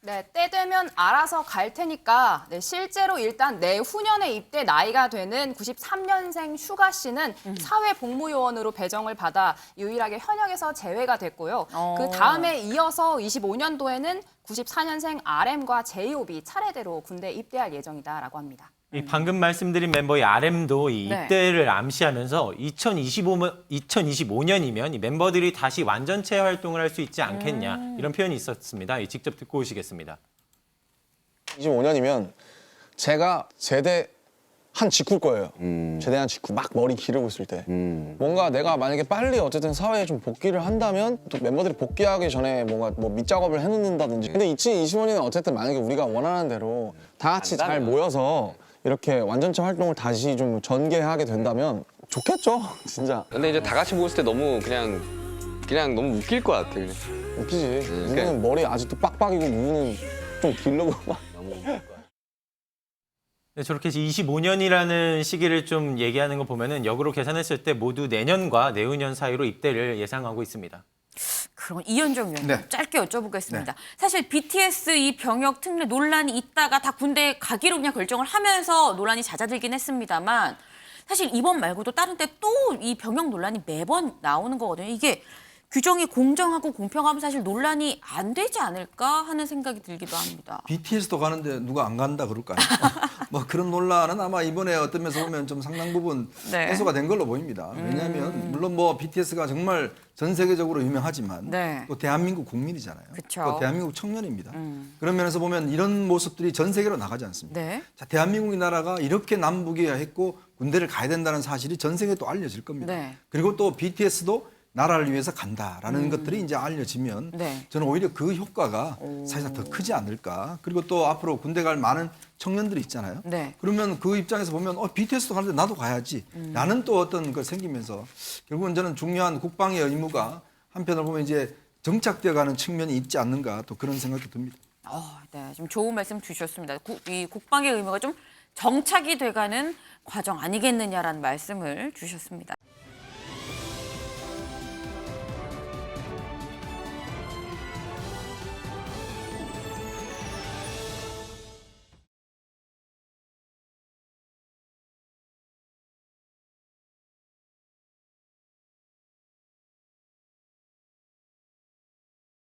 네, 때 되면 알아서 갈 테니까 실제로 일단 내후년에 입대 나이가 되는 93년생 슈가 씨는 사회복무요원으로 배정을 받아 유일하게 현역에서 제외가 됐고요. 그 다음에 이어서 25년도에는 94년생 RM과 J-OB 차례대로 군대에 입대할 예정이다라고 합니다. 방금 말씀드린 멤버의 RM도 이 네. 입대를 암시하면서 2025년이면 이 멤버들이 다시 완전체 활동을 할 수 있지 않겠냐 이런 표현이 있었습니다. 직접 듣고 오시겠습니다. 25년이면 제가 제대한 직후일 거예요. 제대한 직후 막 머리 기르고 있을 때 뭔가 내가 만약에 빨리 어쨌든 사회에 좀 복귀를 한다면 또 멤버들이 복귀하기 전에 뭔가 뭐 밑작업을 해놓는다든지 근데 2025년은 어쨌든 만약에 우리가 원하는 대로 다 같이 잘 모여서 이렇게 완전체 활동을 다시 좀 전개하게 된다면 좋겠죠, 진짜. 근데 이제 다 같이 모였을 때 너무 그냥 너무 웃길 것 같아. 그냥. 웃기지. 누구는 머리 아직도 빡빡이고 누구는 좀 길르고 막. 네, 저렇게 25년이라는 시기를 좀 얘기하는 거 보면은 역으로 계산했을 때 모두 내년과 내후년 사이로 입대를 예상하고 있습니다. 그럼 이현정 위원님 네. 짧게 여쭤보겠습니다. 사실 BTS 이 병역 특례 논란이 있다가 다 군대에 가기로 그냥 결정을 하면서 논란이 잦아들긴 했습니다만 사실 이번 말고도 다른 때 또 이 병역 논란이 매번 나오는 거거든요. 이게 규정이 공정하고 공평하면 사실 논란이 안 되지 않을까 하는 생각이 들기도 합니다. BTS도 가는데 누가 안 간다 그럴까요? 뭐 그런 논란은 아마 이번에 어떤 면에서 보면 좀 상당 부분 네. 해소가 된 걸로 보입니다. 왜냐하면 물론 뭐 BTS가 정말 전 세계적으로 유명하지만 네. 또 대한민국 국민이잖아요. 그쵸. 또 대한민국 청년입니다. 그런 면에서 보면 이런 모습들이 전 세계로 나가지 않습니다. 네. 자, 대한민국 이 나라가 이렇게 남북이야 했고 군대를 가야 된다는 사실이 전 세계에 또 알려질 겁니다. 네. 그리고 또 BTS도 나라를 위해서 간다라는 것들이 이제 알려지면 네. 저는 오히려 그 효과가 사실상 더 크지 않을까. 그리고 또 앞으로 군대 갈 많은 청년들이 있잖아요. 네. 그러면 그 입장에서 보면 BTS도 가는데 나도 가야지 라는 또 어떤 걸 생기면서 결국은 저는 중요한 국방의 의무가 한편으로 보면 이제 정착되어 가는 측면이 있지 않는가 또 그런 생각이 듭니다. 네, 좀 좋은 말씀 주셨습니다. 이 국방의 의무가 좀 정착이 돼가는 과정 아니겠느냐라는 말씀을 주셨습니다.